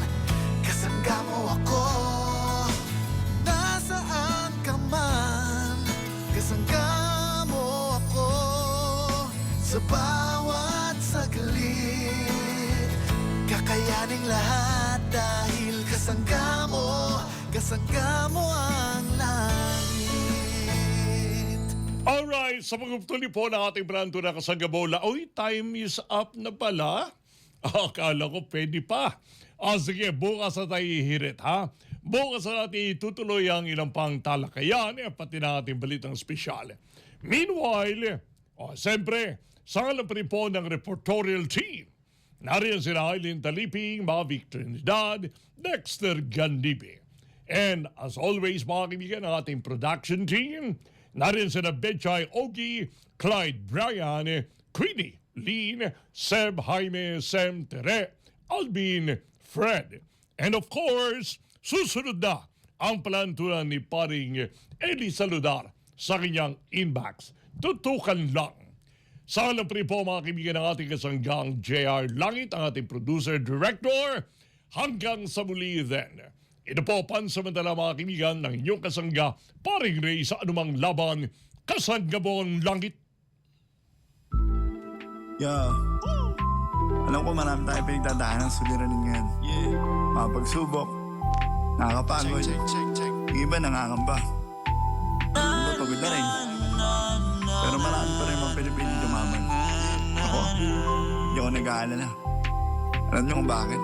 Kasangga mo ako, nasaan ka man. Kasangga mo ako, sa bawat saglit. Kakayaning lahat dahil kasangga mo ang langit. Alright, sa pagpupuli po ng ating branto na Kasanggabola, oy, time is up na pala. Akala ko pwede pa. Sige, bukas na tayo hihirit, ha? Bukas na natin itutuloy ang ilang pang talakayan, pati na ating balitang espesyal. Meanwhile, siyempre, sa alam pa rin po ng reportorial team, nariyan sila Aileen Taliping, Mavic Trinidad, Dexter Gandipe. And as always, mga kaibigan, ang ating production team, nariyan sila Betchay Ogie, Clyde Brian, Queenie, Lean, Seb Jaime, Sam Tere, Alvin, Fred. And of course, susunod na ang palantunan ni paring Eli Saludar sa kanyang inbox. Tutukan lang. Sa alam pa rin po mga kaibigan ng ating kasanggang JR Langit, ang ating producer-director. Hanggang sa muli then. Ito po pansamantala mga kaibigan ng inyong kasangga, paring Ray sa anumang laban, Kasanggabong Langit. Alam ko marami tayo pinagdadaanan ng suliranin ngayon. Mga pagsubok, nakakapagod, yung iba nangangamba. Yung iba pagod na rin. Pero marami pa rin mga Pilipino dumaman. Ako, hindi ako nag-aalala. Alam niyo kung bakit?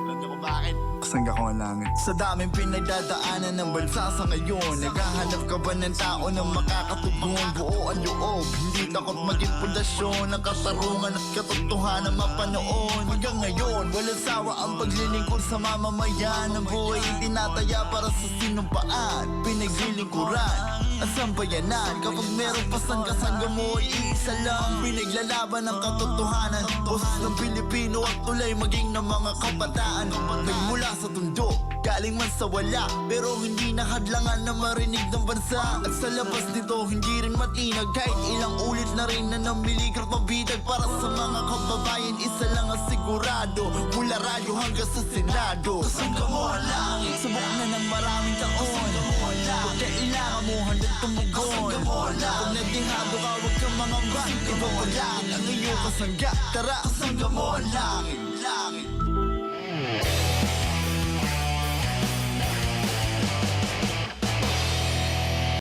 Kasangga ko ang langit. Sa daming pinagdadaanan ng bansa sa ngayon, naghahanap ka ba ng tao na makakatugon? Buo ang loob, hindi takot maging pundasyon ng katarungan at katotohanan mapanoon. Hanggang ngayon, walang sawa ang paglilingkod sa mamamayan. Ang buhay tinataya para sa sinumpaan, pinaglilingkuran at sambayanan. Kapag meron pasang-kasangga mo, iisa lang pinaglalaban ng katotohanan. Boses ng Pilipino at tulay maging ng mga kabataan. Nagmula sa tundo, galing man sa wala, pero hindi nahadlangan na marinig ng bansa. At sa labas nito, hindi rin matinag, kahit ilang ulit na rin na namiligrap mabidag. Para sa mga kababayan, isa lang ang sigurado, mula radyo hanggang sa Senado. Kasangga mo ang langit, subok na ng maraming taon. Pag kailangan mo handang tumugon, pag nadihado ka, huwag kang mangamba. Iba mo lang ang iyong kasangga, tara kasangga mo ang langit.